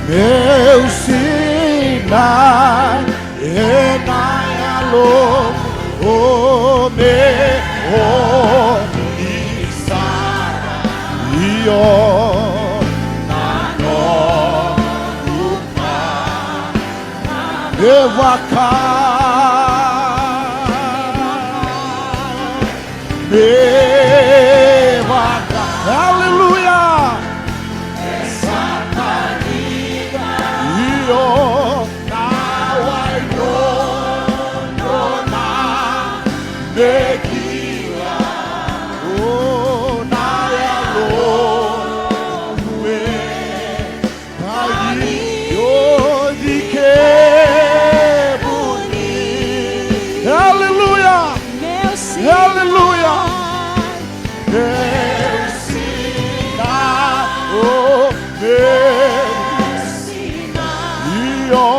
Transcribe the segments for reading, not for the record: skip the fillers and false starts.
meu Sinai, enaialo, o meu Isara, io nano lupa, vakaviti. Aleluia! Essa canida io nawai na nequila o naialo nue aí o de Kemueli. Aleluia! Aleluia! Meu Sinai, oh meu Sinai, io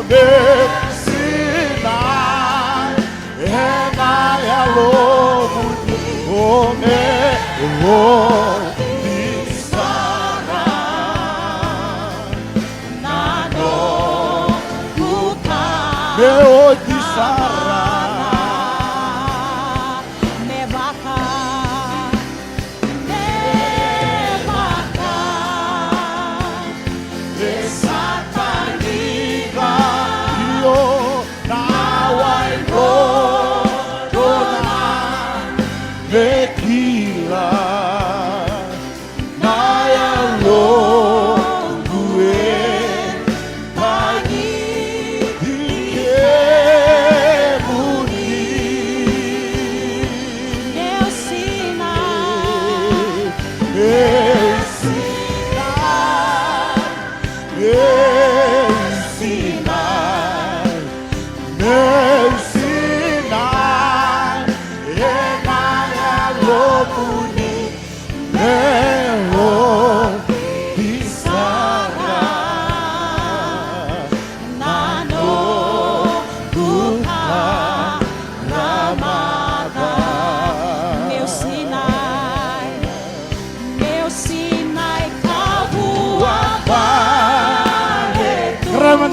meu Sinai, enaialo, oh meu Isara, nano lupa, meu Isara.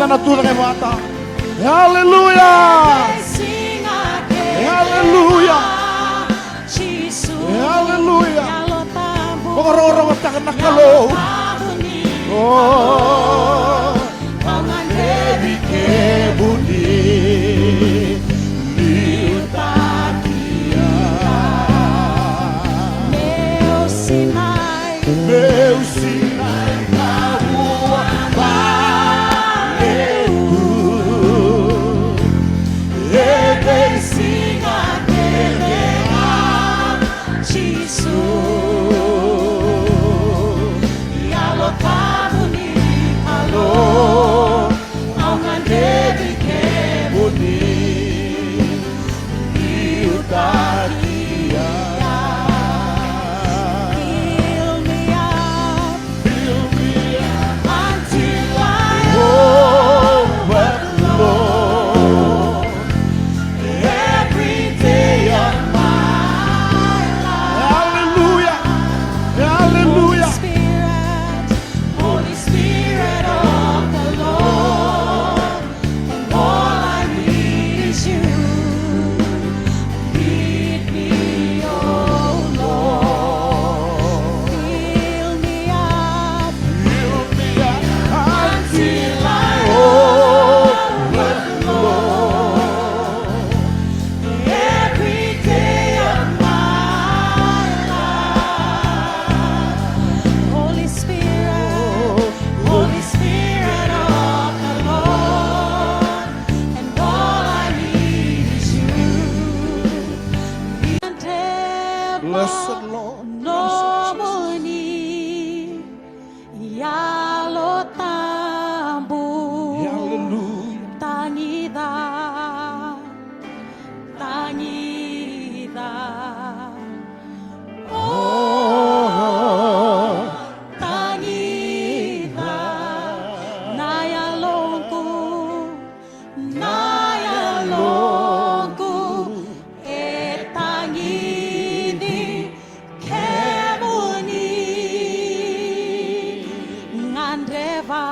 Natura che vata. Alleluia! Alleluia! Alleluia! Ora mataka na Kalou. Oh, devi kemuni. Meu Sinai, Blessed Lord. Nomuni yalotambu. Hallelujah. Tanida, tanida. Oh, tanida. Nayalongu, nayalongu. Etangidi, kemuni. Ngandeva.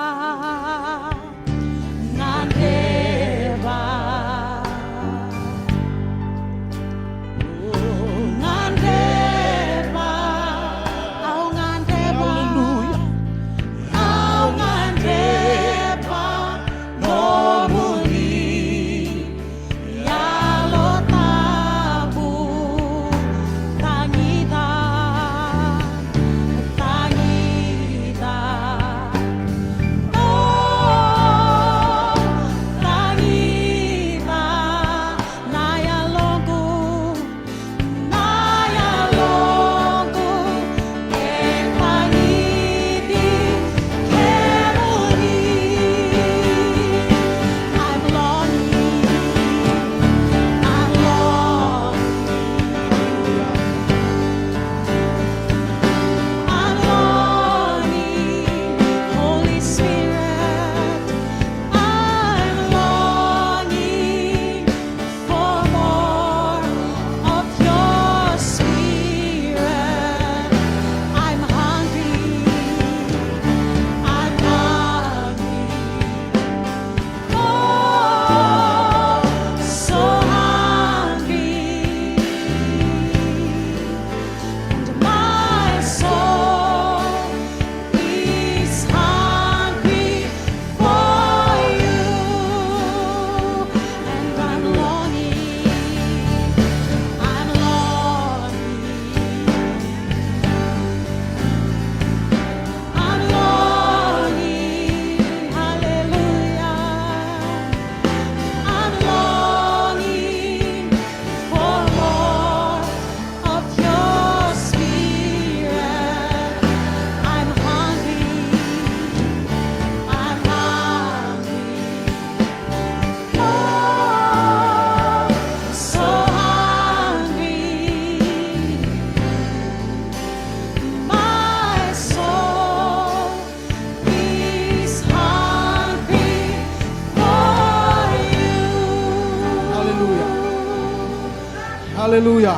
Hallelujah.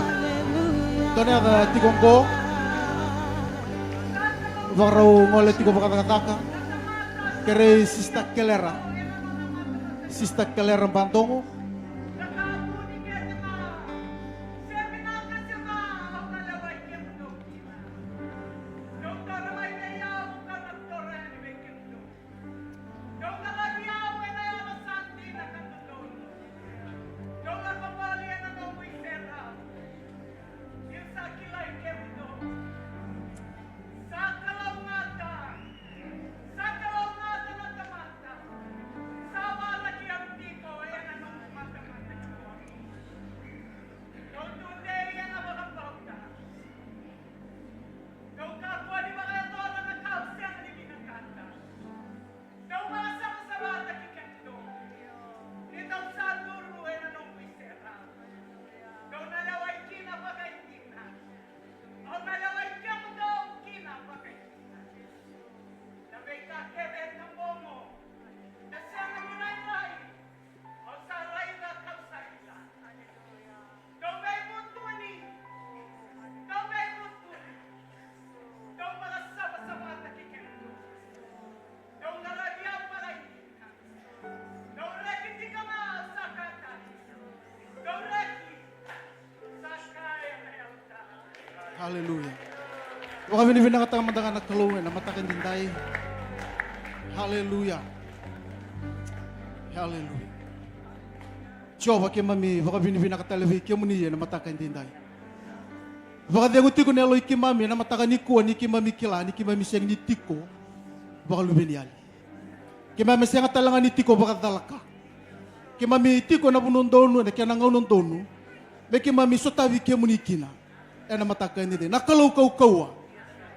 Tone aga tiko ko. Varau ngole tiko vakacegu. Kere sista kelera. Sista kelera bantongo. Hallelujah. Wakavini vinaka Tamada na Kalou na mataka din tayo. Hallelujah. Hallelujah. Jova kemami wakavini vinaka talavi kemuni na mataka din tayo. Wakadengu tiko nelo ikimami na mataka nikua nikimami kila nikimami siyang ni tiko wakalubiniali. Kimami siyang talangan ni tiko wakadalaka. Kimami tiko na punondonu na kaya nangaunondonu. Kimami sotavi kemuni kina. Na mataka hindi. Nakalou kau-kaua.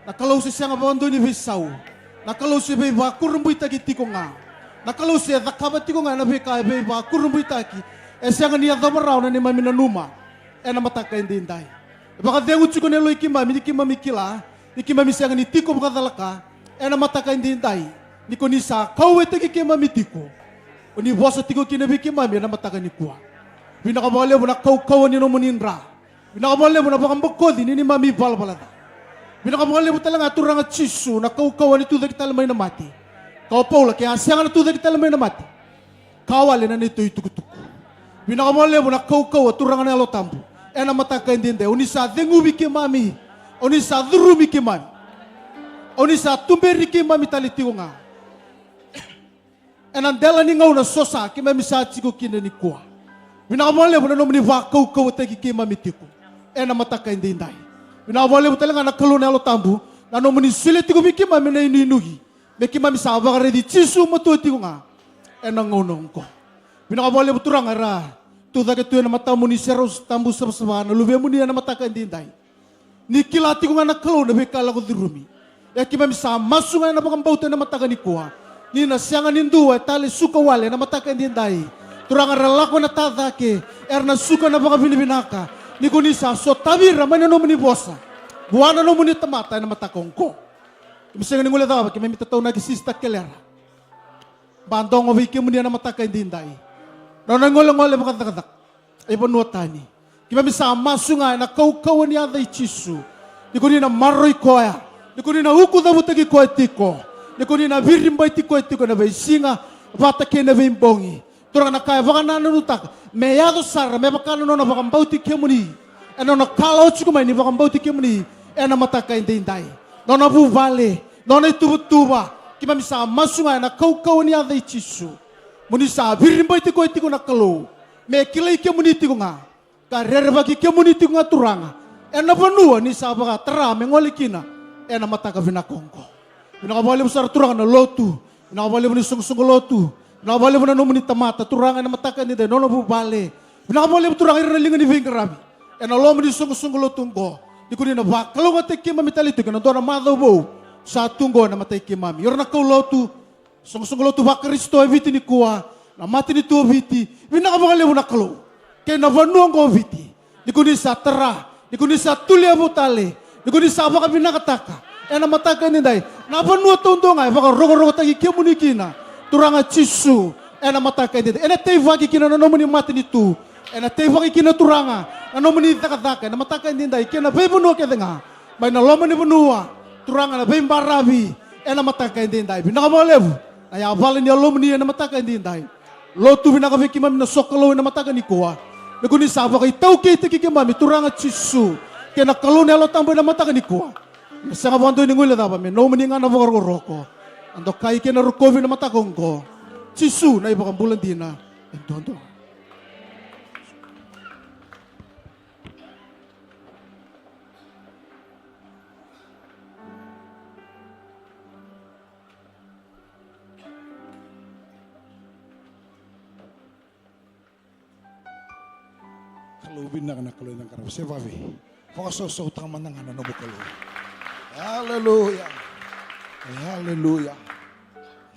Nakalou si siyang abando ni Visau. Nakalou si beba kurumbuy taki tiko nga. Nakalou si Vakaviti ko nga na beba kurumbuy taki. Siyang niya damarao na ni mami nanuma. Na mataka hindi hinday. Baka dengu chiko nelo ikimami kila. Ikimami siyang ni tiko bakadalaka. Na mataka hindi hinday. Niko nisa kauwe taki kimami tiko. Ni vosa tiko kinabi kimami na mataka nikua. Binakabale mo na kau-kaua ni nomuni ra. Binakamali mo na bakang bagkod, ini mami balbalada. Binakamali mo talaga turang at chisu na kaukawan ito dahil talamay na mati. Kau Paula, kaya asyangan ito dahil talamay na mati. Kawali na nito itukutuko. Binakamali mo na kaukawa turang na alotambo. Na mataka hindi hindi. Unisa dengubi ki mami. Unisa durumi ki mami. Unisa tumberi ki mami talitigo nga. Andela ni ngaw na sosa ki mami sa chiko kinanikua. Binakamali mo na nomuni vakaukawa tagi ki mami tiko. Na mataka hindi hinday. Binawali mo talaga na Kalou na alotambu. Na nomuni sulit ko miki mami na inuinugi. Miki mami sa baka ready chisu matuti ko nga. Na ngonong ko. Binawali mo turang ara. Tuda ke na matamu ni seros tambu sabsabahan. Na luwe mo niya na mataka hindi hinday. Nikilati ko nga na Kalou na bekala ko dirumi. Ki mami sa masu nga na bakang bauta na mataka nikua. Nina siyangan ninduwa tali suka wale na mataka hindi hinday. Turang ara lako na tadake. Na suka na baka vinaka. Niko nisa so tabira man nomuni vosa. Buana nomuni Tamada na matakongko. Imisengan ngula daw kami mitataw na sista kelera. Bandong ovi kemuni na mataka hindi hinday. Nanangol-ngol mo kadakadak. Ay panuatani. Kami sa masu nga na kau-kawan niya day chisu. Niko ni na maroy koya. Niko ni na uku daw tagi koy tiko. Niko ni na virimbay tiko na bay singa bata ke na bimbongi. Turang nakaya baka nanunutak. Meyado sara, may baka na bakang bauti kemuni. Na Kalou chiko may ni bakang bauti kemuni. Na mataka hindi hinday. Na buvale. Na itubutuba. Kimami sa masu nga na kau-kawan niya day chisu. Muni sa virimbay tiko na Kalou. May kilay kemuni tiko nga. Karere bagi kemuni tiko nga turanga. Na panua ni sa baka tara mengolikina. Na mataka vinakongko. Vinakabali mo sa turanga na Lotu. Vinakabali mo ni sung-sung Lotu. Nakabali mo na nomuni Tamada, turangan na mataka ni Deno, bubale. Nakabali mo turangan na lingan ni Vingarami. Na lo mo ni sung-sunggulo tunggo. Di ko na ba, Kalou nga teki mami talito, na doon na madaw sa tunggo na matay ki mami. Yor na Lotu, sung-sunggulo tu vakaristo, eviti nikua, na mati ni tu eviti. Vinakabali mo na Kalou. Kaya navanuang ko eviti. Di ko ni sa tara, di ko ni sa tulia butale, di ko ni sa baka vinakataka. Na mataka ni Day, navanuang tondo nga, baka rogo-rogo tagi kemuni kina. Turanga chisu. Na mataka hindi. Na tevaki kina na nomuni mati nitu. Na tevaki kina turanga. na nomuni takataka na mataka indindai kena be bunu ke denga mai na lomani bunua turanga na be barabi na mataka indindai vinaka mo levu na ya vale ni lomani na mataka indindai lotu vinaka ve kimami na sokolo na mataka nikua na kuni sava kai taucoko ke kimami turanga chisu kena Kalou na lo tambo na mataka nikua na sanga bondo ni ngule daba me nomuni ngana roko ando kai kena rukovi na mataka ngko chisu na iba bulan dina entondo. Kalou vinaka na Kalou ng karap. Sevavi. Vosa utang manangan na nobo Kalou. Hallelujah. Hallelujah.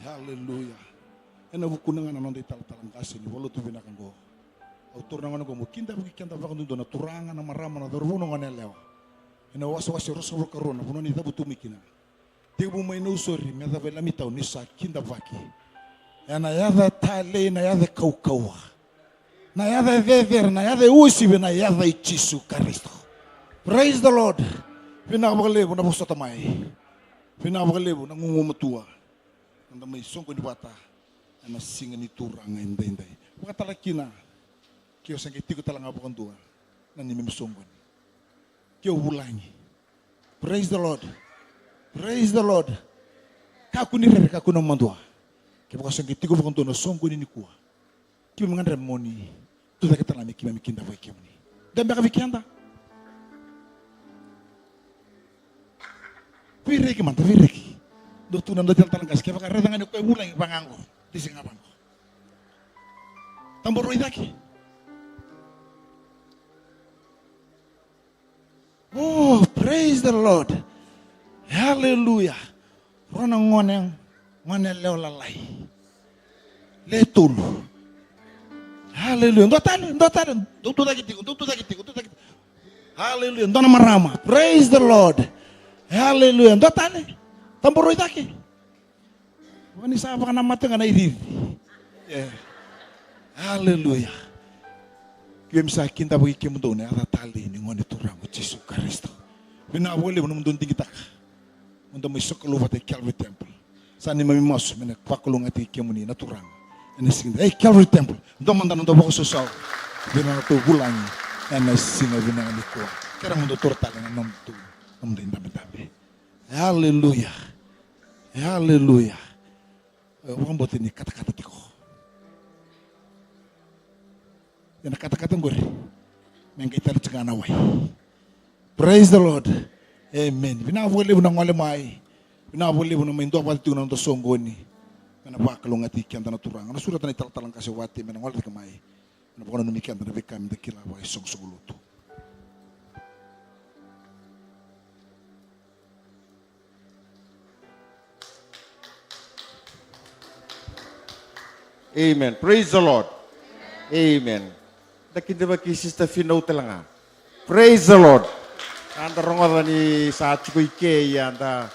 Hallelujah. Ena bukunangan na nonde talang kasi ni Lotu vinaka ngo. Autor na ngo mo kinda buki kanta vakan do na turanga na marama na dorvono ngane lewa. Ena wasa rosa karona puno ni tabu tumikina. Tibu mai no sori me da vela mitau ni sa kidavaki. Ena yada tale na yada kaukawa. Na yada vever na yada usi na yada ichisu Kristo. Praise the Lord. Pinakabalebu na vosa tamai. Pinakabalebu na ngumumatua. Anda may songko ni bata. Ana singa ni turanga inday. Wakatalakina. Kiyo sang tiko talang abukan tua. Na nimim songko. Kiyo hulangi. Praise the Lord. Praise the Lord. Kaku ni rere kaku ng mandua. Kiyo sang tiko abukan tua na songko ni nikua. Kiyo mga remoni. Tuda kita lami kima mikinda vai kemuni. Dan baka vikenda. Vireki manta vireki. Dotu nando talang kas kaya baka redangan ko ulang ibangango. Dising abang. Tamboro idaki. Oh, praise the Lord. Hallelujah. Rona ngone leo lalai. Letulu. Hallelujah. Ndotale. Tutu daki. Hallelujah. Ndona marama. Praise the Lord. Hallelujah. Ndotale. Tamboro idaki. Wani sa baka namate nga na iriri. Yeah. Hallelujah. Kiyem sa kinta bagi kemundo ne ada tali ni ngone turang Yesus Kristo. Bina wole mo mundon tingita. Mundo mo sokolo vate Calvary Temple. Sa ni mami masu mena kwakulong ati kemuni na turang. Ene singa Calvary Temple. Ndo manda ndo bako sosau. Bina to bulangi. Ene singa bina nikua. Kera mundo tortale na nom tu. Nom dindame. Hallelujah. Hallelujah. Wambot ini kata-kata tiko. Yana kata-kata ngore. Mengkitar cengana wai. Praise the Lord. Amen. Bina boleh bunang wale mai. Bina boleh bunang main doa pati tunang to songgoni. Kana bakalo ngati kian tanah turang. Ana surat tanah talang kasih wati menang wale kemai. Ana bukan demikian tanah bekam dekila wai song Lotu. Amen. Praise the Lord. Amen. Kidavaki sister Finau talanga. Praise the Lord. Anda rongoda ni sa tiko ike anda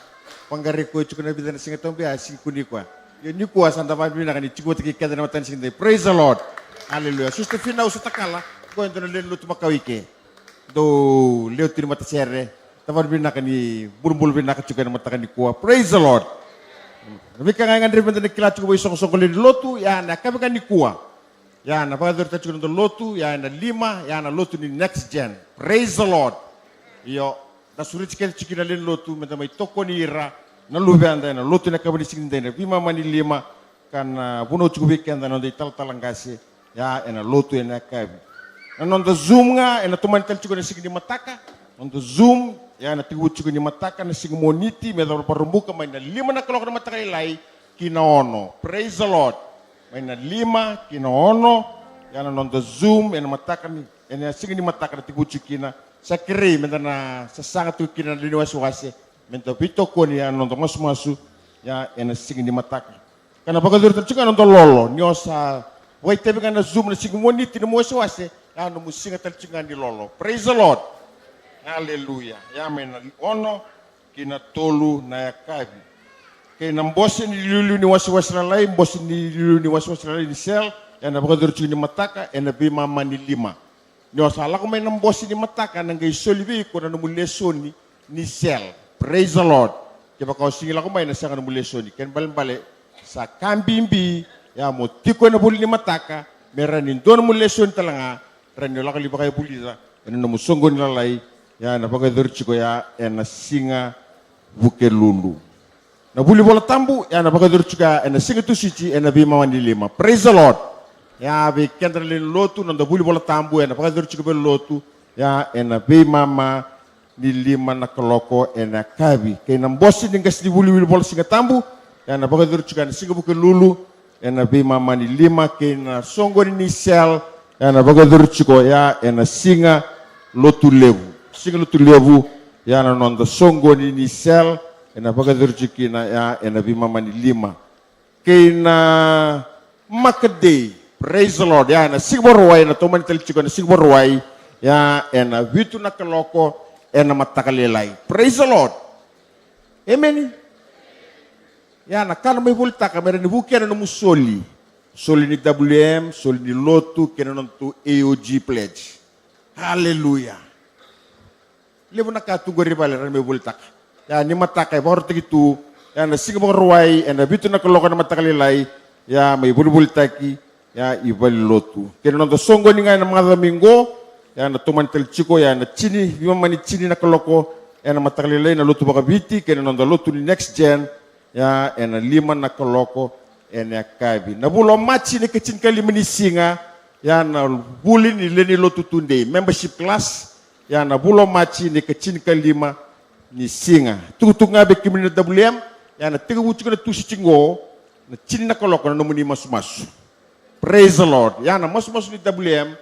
pangareko tiko na bidan singa tombe asi kunikwa. Yo nikua sanda mabina kani tiko tiki kada na matan singa. Praise the Lord. Hallelujah. Sister Finau sa takala ko endo na len Lotu makawike. Do leo tini mata sere. Tawar bina kani burbul bina ka tiko na mata kani kuwa. Praise the Lord. Mika nga ngandri benda nikila tiko song le Lotu ya na kabe kani kuwa. Ya na pagkadur ta tiko na Lotu ya na 5 ya na Lotu ni next gen. Praise the Lord. Yo, da sulit sekali cikina len Lotu, menta mai toko ni ira, na luve anda na Lotu na kabali sikinde na bima mani 5 kan buno cukup kanda na dei talang kasi ya ena Lotu ena kabi. Na nonda zoom nga ena tuman tal cikuna sikindi mataka, nonda zoom ya na tigu cikuni mataka na sing moniti meta parumbuka mai na 5 na kalok na mataka ilai kinaono. Praise the Lord. Mai na 5 kinaono ya na nonda zoom ena mataka ni ena sikindi mataka na tigu cikina. Sa kiri menta na sasanga tu kina lini wasi menta pito koni ya nonto masu ya ena sing di mataka kana pagadur tercika nonto lolo nyosa wai tebe kana zoom na sing moni tini wasi ya no musinga tercika di lolo. Praise the Lord. Hallelujah. Ya mena ono kina tolu na ya kabi kina mbosi ni lulu ni wasi na lai mbosi ni lulu ni wasi na lai ni sel ya na pagadur cika ni mataka ena bima mani 5 Nyo sala ko may nambosi ni mataka nang gay solivi ko na numulesoni ni sel. Praise the Lord. Kaya kau singila ko may nasa ka numulesoni. Ken balik sa kambimbi ya mo tiko na buli ni mataka meranin doon mulesoni talanga ranyo la kaliba kay bulisa eno na musongo nilalay ya na pagdurchi ko ya na singa bukelulu. Na buli bola tambu ya na pagdurchi ka na singa tusici na bima wani lima. Praise the Lord. Ya be kendralin lotu na buli bola tambu ya na pagdurchi ko lotu ya na bima ma ni lima na koloko na kabi. Kay nambosi ningas di buli bola singa tambu ya na pagdurchi ka na singa bukelulu na bima ma ni lima kay na songo ni sel ya na pagdurchi ko ya na singa lotu levu. Singa lotu levu ya na nonda songo ni sel na pagdurchi na ya na bima ma ni lima kay na makade. Praise the Lord. Ya na sigborwai na toman telchiko na sigborwai ya na vitu na kaloko na matakalelai. Praise the Lord. Amen. Ya na kana may bulta kamera ni bukia na musoli. Soli ni WM, soli ni Lotu, kena nontu AOG pledge. Hallelujah. Levu na kategori bale may bulta. Ya ni mataka baru tegitu ya na sigborwai na vitu na kaloko na matakalelai ya may bulbultaki ya ibal Lotu. Kena nonto songo ni nga na mga domingo ya na tuman telchiko ya na chini bima mani chini na kaloko ya na matakalilay na Lotu Vakaviti kena nonto Lotu ni next gen ya na lima na kaloko na kabi. Na bulo machi ni kachin kalima ni singa ya na buli ni leni Lotu tunde membership class ya na bulo machi ni kachin kalima ni singa. Tutung nga be kemuni na WM ya na tiga wuchu na tusi chingo na chini na kaloko na nomuni masu. Praise the Lord. Ya na masu ni WM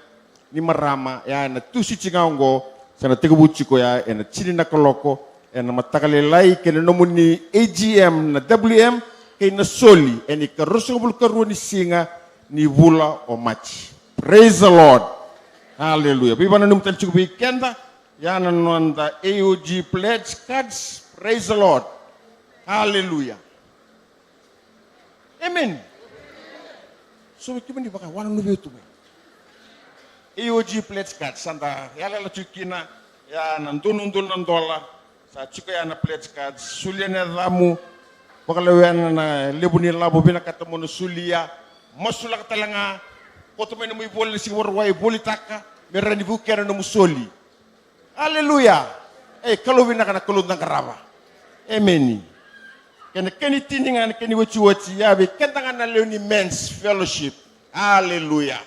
ni marama ya na tusi cingaongo sana tiga buci ko ya na chini na koloko na matakalelai kena nomuni AGM na WM kena soli ni karusubul karu ni singa ni bula o machi. Praise the Lord. Hallelujah. Biba na numtan cukup weekenda ya na nonda AOG pledge cards. Praise the Lord. Hallelujah. Amen. So kemuni baka wana nubi tu. AOG pledge card sanda yala la chukina ya nandunundul nandola sa chuka ya na pledge card solia na damu bakalawan na levu ni labo vinaka mo solia masu la talanga koto may muy bol si warway bolitaka merani bukera no musoli. Hallelujah. Kalou vinaka na Kalou ng karaba. Amen. Kani tiningan kani wachi yabe kentangan na leoni men's fellowship. Hallelujah.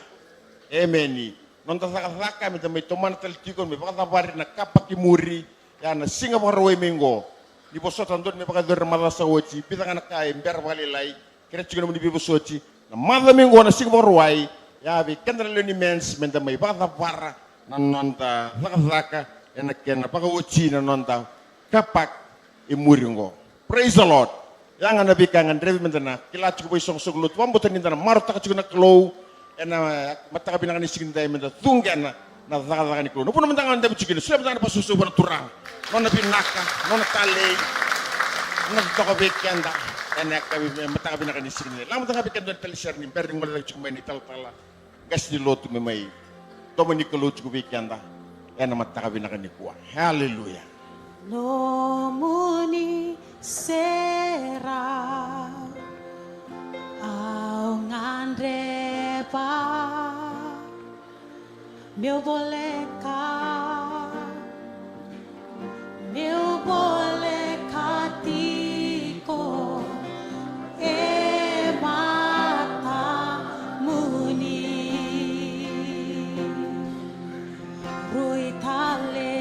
Amen. Nonta saka mi tamay toman tiko mi pakatawari na kapakimuri ya na singa parway mengo. Di bosotan don mi pakador malasa wachi pitangan kay mber walilay kira chigo mo di bibosochi na mala mengo na singa parway yabe kentangan leoni men's men tamay pakatawara na nonta saka na ken pakawachi na nonta kapak imuringo. Praise the Lord. Yang anda bikangan drevi mentena kila cukup isong soglut wambutan intana marta cukup na Kalou ena mataka binangan isigin tayo mentena tunggan na zakal ni Kalou. Nupuno mentangan anda bicukin sudah mentana pasusu pada turang. Nona binaka, nona talay, nona toko bikan da ena kami mataka binangan isigin. Lamu mataka bikan dan telisar ni berding mulai cukup main ital tala gas di Lotu memai. Tomo ni Kalou cukup bikan da ena mataka binangan nikua. Hallelujah. Nomuni sera au ngandrepa meu boleka tiko mata muni ruitale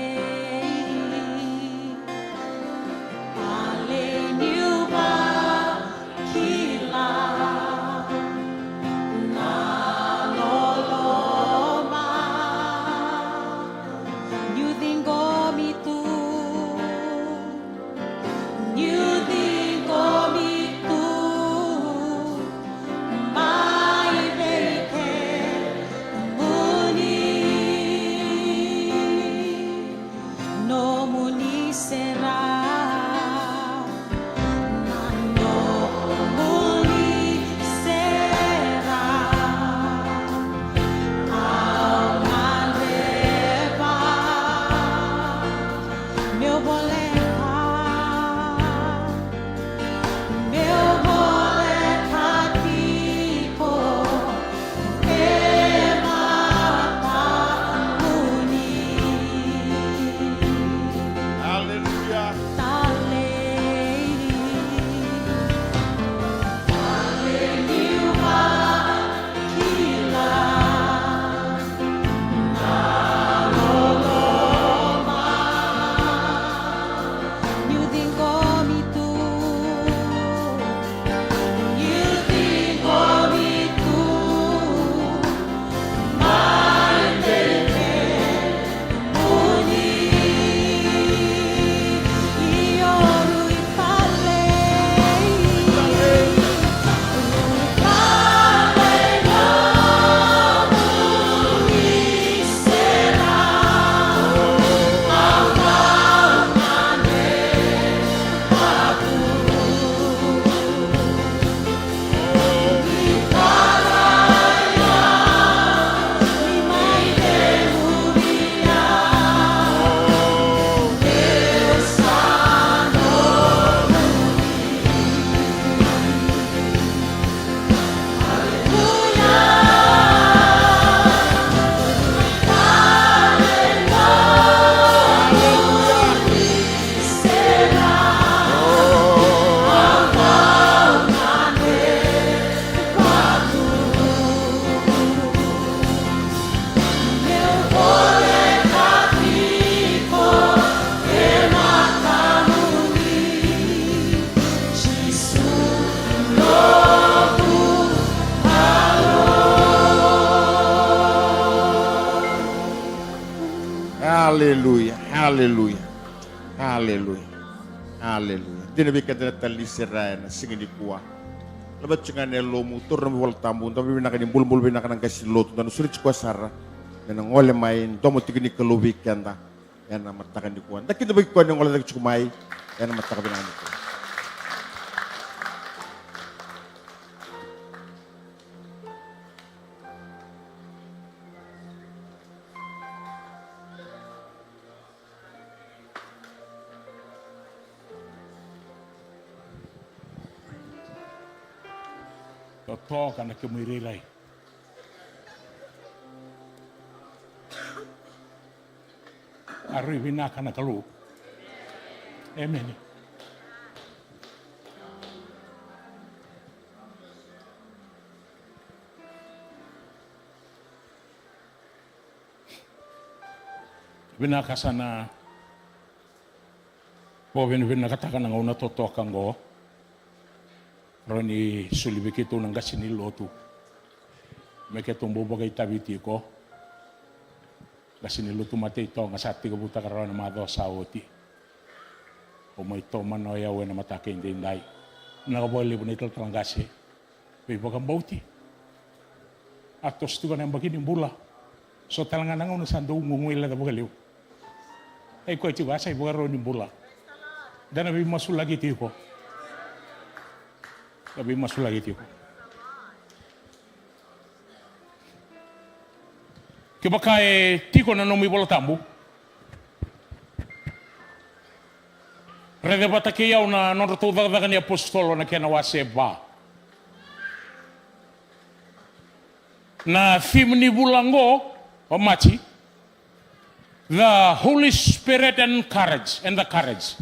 Hallelujah. Hallelujah. Hallelujah. Hallelujah. Dinabi ka na talisira na singin nikua. Labat siya nga nelo motor na wal tambo. Tapi vinaka ni bulbul vinaka ng kasi Lotu. Dano sulit ko sara. Na ngole main. Domo tiki ni Kalou kanda. Yan na mataka nikua. Daki na bagi ko ng ngole tiki kumay. Yan na mataka vinaka nikua. Taucoko kana Kemueli. Arui vinaka na Kalou. Amen. Vinaka sana po vinaka taka na una Taucoko ngo. Roni sulibiki tu nang gasini Lotu. Meke tumbo bagay tiko. Gasini Lotu mati ito nga sati kabuta karon na vosa oti. O mo ito manoya we na mataka hindi indai. Nakaboli po nito tranggasi. Bibagam bauti. Atos tu kan bagini bula. So talangan nang una sando ngungwila da bagaliw. Ay ko iti basa ibuga roni bula. Dan abi masu lagi tiko. Tapi masu lagi tiko. Kebakai tiko na nomi bola tambu. Rede bata ke yau na norto daga ni apostolo na kena waseba. Na thimni bulango omachi. The Holy Spirit and the courage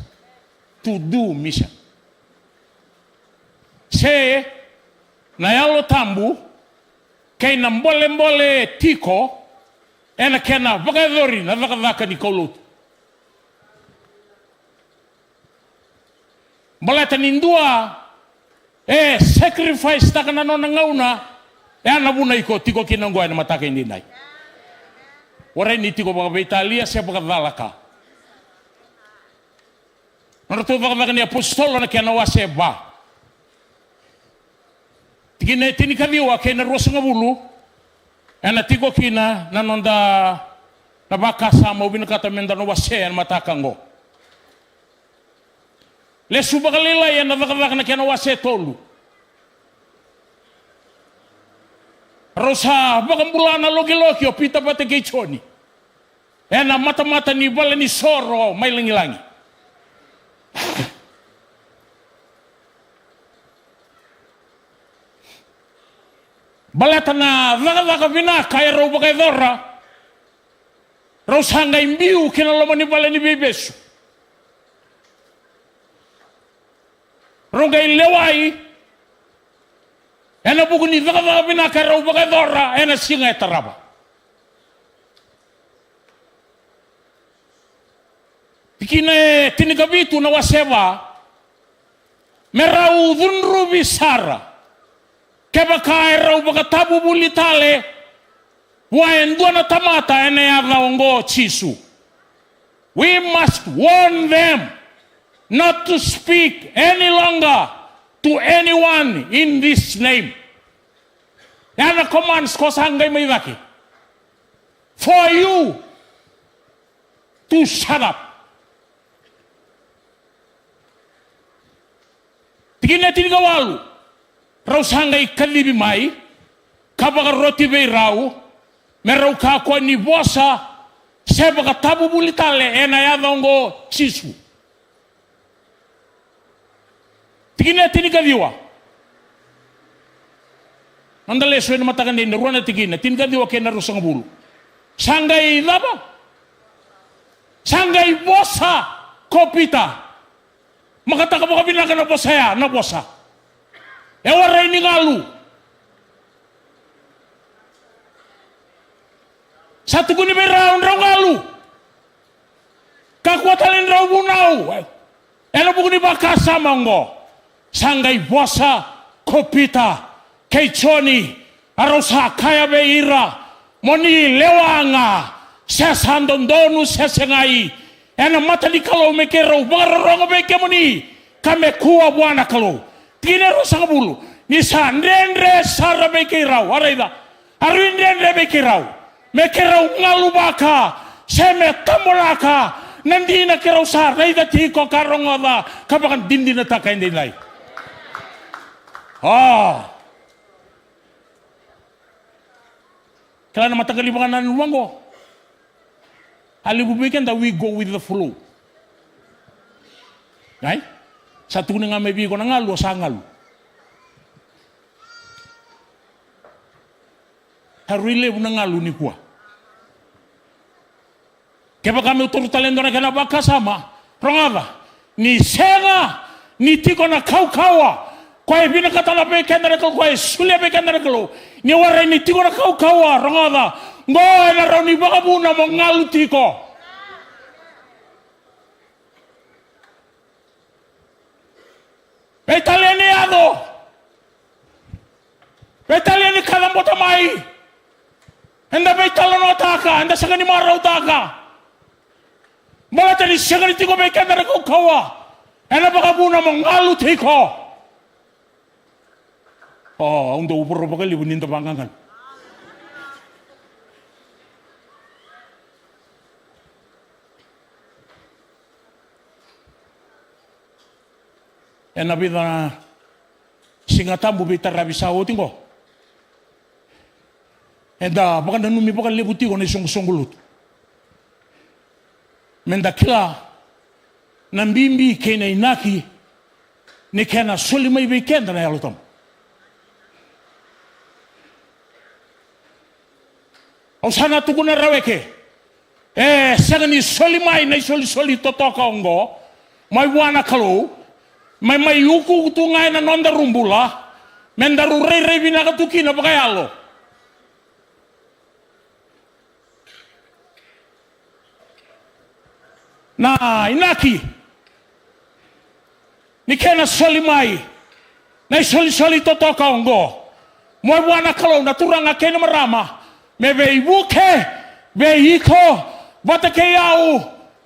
to do mission. Se na yalo tambu kay na mbole tiko ena kena vakadori na vakavaka ni Kalou. Balata nindua sacrifice taka na nona ngauna ana buna iko tiko kinangwa na mataka hindi nai. Waray ni tiko baka Italia siya baka valaka. Naruto baka ni apostolo na kena waseba. Tikine tinikadiwa kay na rosa nga bulu. Ana tiko kina nanonda na baka sama ubinakata menda no wase an mataka ngo. Lesu bakalila yan na baka na kena wase tolu. Rosa baka bulana logi-logi o pita pati kay choni. Ana mata-mata ni bala ni soro may langi-langi. Balata na vaka vinaka ya raw bakay dora. Raw sangay mbiu kinalaman ni bala ni bebesu. Raw gay leway. Ena buku ni vaka vinaka raw bakay dora. Ena singay taraba. Tikine tinikabitu na waseba. Merau dhunrubi sara. Kebakai raw bakatabu bulitale waen duana tamata ene ongo chisu. We must warn them not to speak any longer to anyone in this name. Yana commands ko sangay may daki. For you to shut up. Tiginatin gawalu. Raw sangay kalibi mai, kabaka roti bay raw, meraw kakwa ni vosa, sebaka tabu bulitale, enayada ongo chisu. Tigina tinikadiwa. Nandale suwe na matakan din, ruwan na tigina, tinikadiwa kaya narusang bulu. Sangay laba. Sangay vosa, kopita. Makataka mo kami na vosa ya, na vosa. Ewaray ni Kalou. Sa tugon ni may raw Kalou. Kakwatan raw bunaw. Elo buko ni bakasama ngo. Sangay vosa, kopita, kay choni, arosa kaya beira, moni lewanga, Siya sandondonu siya sengai. Ena mata ni Kalou me kerau. Bangarongo me kemuni. Kame kuwa buana Kalou. Tinero sang bulu. Ni sa nendre sara me kerau. Araida. Aruin nendre me kerau. Me kerau ngalubaka. Seme tamolaka. Nandina kerau sar. Raida tiko karongoda. Kapakan dindina taka hindi lai. Kailan na matagal yung mga nanuwang ko. Alibubigan that we go with the flow. Right? Sa tunay nga may bigo ng ngalo, sa ngalo. Hariliw ng ngalo ni kuwa. Kaya pa kami uturo talento na kanabag kasama, prangada, ni senga, ni tiko na kaukawa, kwa vinaka talape kenda ko kwa solia be kenda ko ni wara ni tiko na kaukawa rongada ngo na rauni bakabuna mo ngalu tiko Betaliani kalam bota mai enda betalano taka enda sagani marau taka mala tani sagani tiko be kenda ko kawa ena bakabuna mo ngalu tiko undo upur bakal ibu ninta bangkangan. Ena bida singatambu bita rabisa otingo. Enda bakan numi bakal levu tiko ni song-songgulut. Menda kila nambimbi kena inaki ni kena solimai be kenda na yalutam. Au sana tuku na raweke. Sagani soli mai na soli taucoko ongo. Mai wana Kalou. Mai uku tungai na nonda rumbula. Mendaru rei vinaka tukina pakayalo. Na inaki. Ni kena soli mai. Na soli taucoko ongo. Mai wana Kalou na turanga kena marama. Me veibuke, veiko, vakacegu,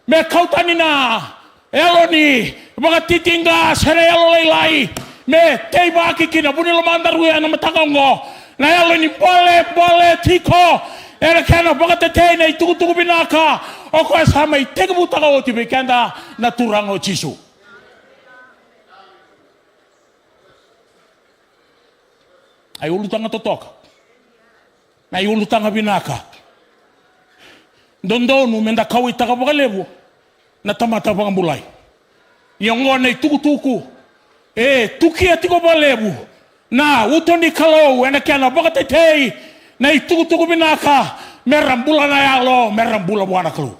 me kautanina, eloni, vakatitinga, sere elolai, me kidavaki kina bunilo mandaruya na mataka ngo, na eloni bole tiko, era kana vakatete na ituku vinaka, oko sama iteke butaka oti bekenda na turango chisu. Ay ulutanga taucoko. Na iulutanga vinaka. Dondonu menda kawi taka baka levu. Na tamata baka mulai. Yongo na tuku. Tuki tiko baka levu. Na utoni Kalou ena kiana baka tetei. Na tuku vinaka. Merambula na yalo. Merambula buana Kalou.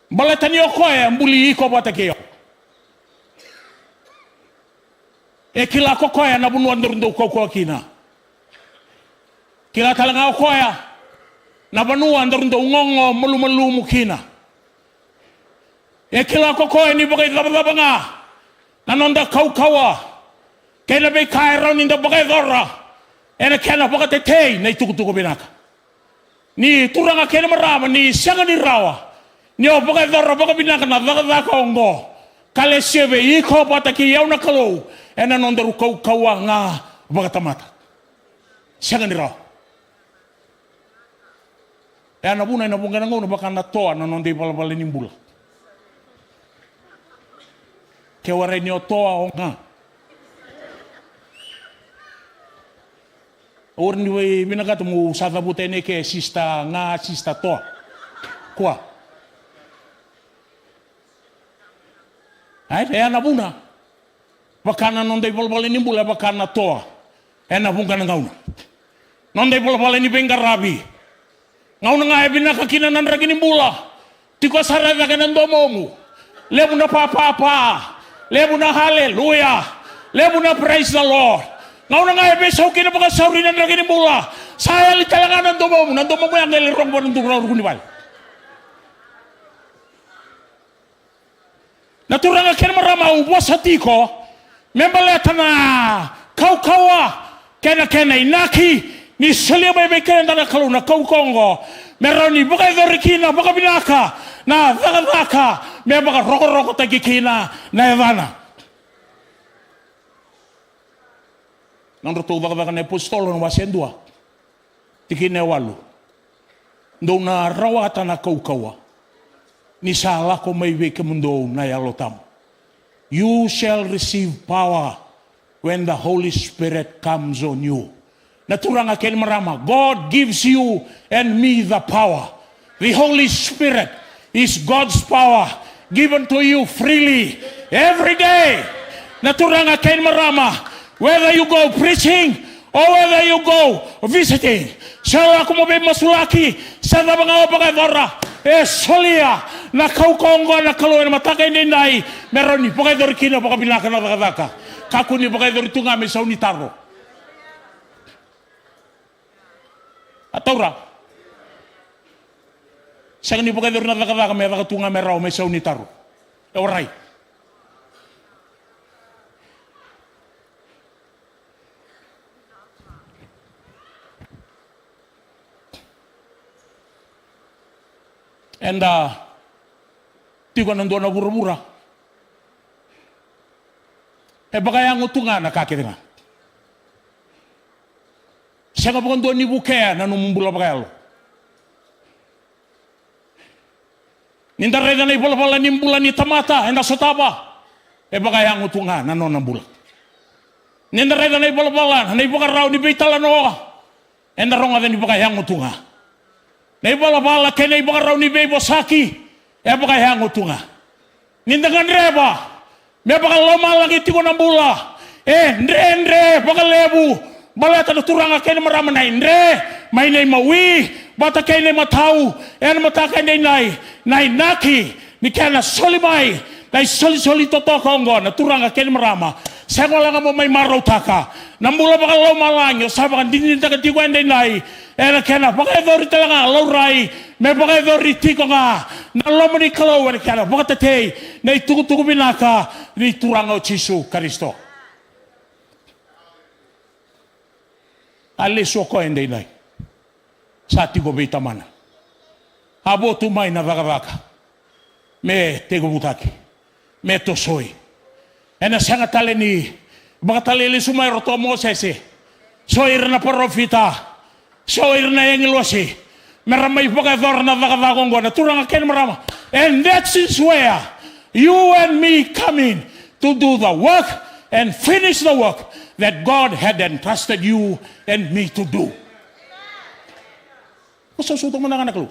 Baletani okoe mbuli iko batakeo. Kila kokoya na bunu andrundo koko kina. Kila talanga kokoya na bunu andrundo ngongo mulu mukina. Kila kokoya ni bagai labanga na nonda kaukawa. Kena be kaira ni nda bagai gorra. Ena kena bagai tetei na tuku binaka. Ni turanga kena marama ni sanga ni rawa. Ni o bagai gorra bagai binaka na bagai ongo. Kale sebe iko pataki yau na Kalou. Ena nondaru kaukawa nga bagatamata. Siya nira. Ena buna ina bunga ngo na baka natoa na nonde balabala ni bula. Keware ni otoa o nga. Or ni we binagato mo satabuta ni ke sista nga sista toa. Kwa. Ay ena buna. Bakana nonde bolbole ni bula bakana toa. Ena bunga ngauna. Nonde bolbole ni bengarabi. Ngauna nga vinaka kina nandragi ni bula. Tiko sarada kanan domomu. Levu na papa. Levu na haleluya. Levu na praise the Lord. Ngauna nga beso kina baka sauri nandragi ni bula. Saya li talangan ng domomu. Ng domomu yang ngelirong mo ng dugraw kunibal. Naturanga kena marama vosa tiko. membaleta na kaukawa kena inaki ni solia mai kena na Kalou na kaukongo meroni buka dorikina buka vinaka na vakavaka me baka roko takikina na evana nandro tu vakavaka ne pustolo no wasendua tikine walu ndo na rawata na kaukawa ni sala ko mai mundo na yalotam. You shall receive power when the Holy Spirit comes on you. Naturang akin marama, God gives you and me the power. The Holy Spirit is God's power given to you freely every day. Naturang akin marama, whether you go preaching or whether you go visiting. Sala ko mo be masulaki sa mga obagadora solia na kaukongo na Kalou na mataka inay meron ni pagay dorikina pagay vinaka na vakavaka kakuni pagay doritunga may saunitaro ataura sa ni pagay dorin na vakavaka may vakatunga may raw may saunitaro oray and tiko nandoon na mura-mura. Baka yung utunga na kakitinga. Siya nga baka doon ni Bukea na numumbula pa kayo. Nindareda na ipalapala ni mbula ni Tamada na sotaba. Baka yung utunga na nonambula. Nindareda na ipalapala na ipakaraw ni Beitalanoa. Naronga na baka yung utunga. Na ipalapala kaya na ipakaraw ni Beibosaki. Baka yung utunga. Nindangan reba. May baka lumalagi tiko ng bula. Ndre, baka levu. Balata na turanga kaya na marama na may neimami. Bata kaya na matau. Mataka na inaki. Ni kaya na solimay. Na soli taucoko na turanga kaya na marama. Saya ko lang mo may marotaka. Nambula baka lumalangi. Sabi ka dininta ka tiko na kaya na baka edori talaga laurai. May baka edori tiko nga. Na nomuni Kalou na kaya na baka tatay. Na ituko vinaka. Ni turanga o Jesu Kristo. Aliso ko hindi na. Sa tiko beitamana. Abo tumay na vakavaka. Me tego butaki. Me tosoi. Siya nga tali ni mga talili sumayro to Moses. Soir na profita. Soir na yung ilosi. Maramay pagkador na vakavakong na turang akin marama. And that is where you and me come in to do the work and finish the work that God had entrusted you and me to do. Masusutong mo na nga Kalou.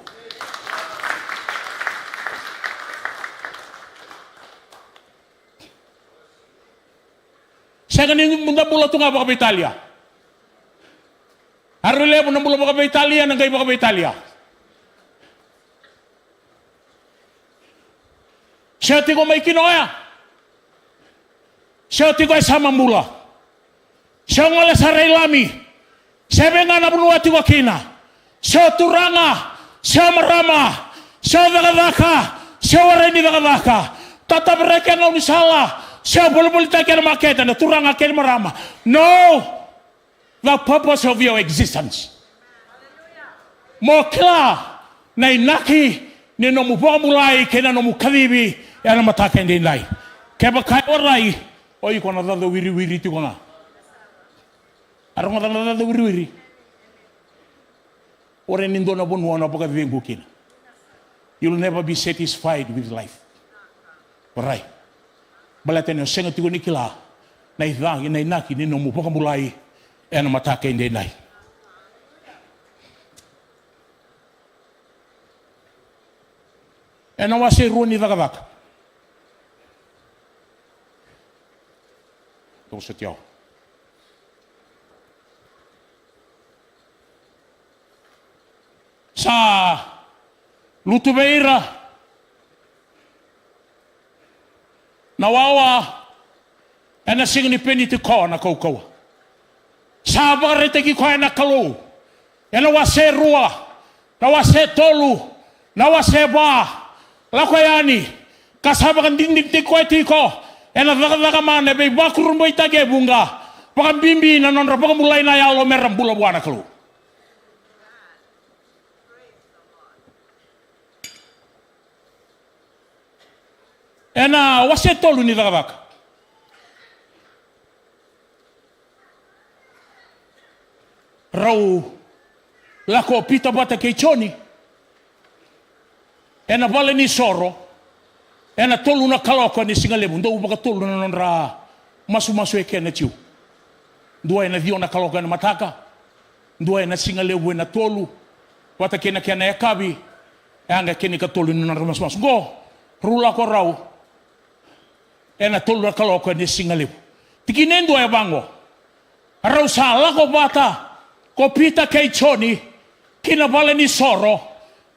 Saya kaning munda bula tunga baka Italia. Arule mo bula baka Italia nang kay baka Italia. Siya tiko may kinoya. Siya tiko ay sama mula. Siya ngala sa reilami. Siya nga na bunua tiko kina. Siya turanga. Siya marama. Siya vakavaka. Siya waray ni vakavaka. Tatabreke na unisala. Siya boleh kaya makita na turang akin marama. No! The purpose of your existence. Mokla na inaki ni nomubuka mulai kena nomukalibi yana mataka hindi nai. Kaya bakay oray oy ko na dado wiri-wiri tiko nga. Arong na dado wiri-wiri. Ore nindo na bunwa na pagkavivengu kina. You'll never be satisfied with life. Alright. Balatan yung senga tiko nikila na ithangi na inaki ni nomubuka mulai yana mataka hindi nai. Nawasi ruoni vakavaka. Ito sa tiyaw. Sa Lotu nawawa sing ni peni tiko na kaukawa. Sa bagarete ki ko na Kalou. Nawase rua, nawase tolu, nawase ba. Lakoyani kasama kan dinding tiko. Ena vaka mana be bakurumbo itage bunga. Paka bimbi na nondra paka mulai na yalo meram bula buana Kalou. Ena wase tolu ni vaka. Rau lako pita bata keichoni. Ena vale ni soro. Ena tolu na kaloko ni singalebu. Ndo upaka tolu na nondra masu ekene tiu. Dua ena vio na kaloko na mataka. Dua ena singalebu ena tolu. Wata kena kena ekabi. Anga kene ka tolu na nondra masu. Go rula ko rau. Ena tolu na kaloko ni singalebu. Tikinendo ya bango. Rau sa lako bata. Ko pita keichoni. Kina vale ni soro.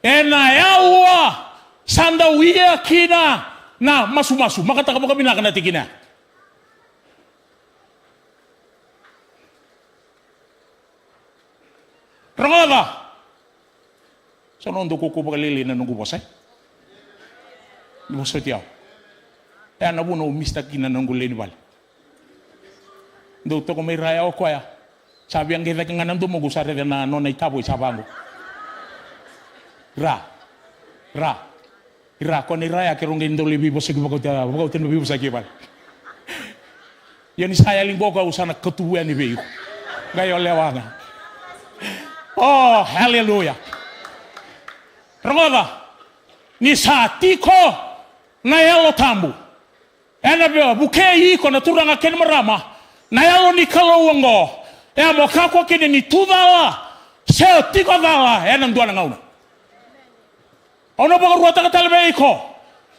Ena yaua. Sanda wia kina na masu makataka mo kami na tigina. Rangaga. Sa nondo ko pagalili na nunggu vosa. Vosa tiao. Na buno mista kina nunggu leni bal. Do to ko may raya o koya. Sabi ang kita nga nando mo gusare na nona itabo isabango. Ira ko ni raya kerong indo libi bosa ko tin libi bosa kibal. Yani saya linggo ka usana ketuan ni beyo. Gayo lewana. Oh, hallelujah. Rangoga. Ni sa tiko na yalo tambu. Ena be bukei ko na turanga ken marama. Na yalo ni Kalou ngo. E mo kako kene ni tudala. Se tiko dala ena nduana ngauna. Ono baka ruata ka talbe iko.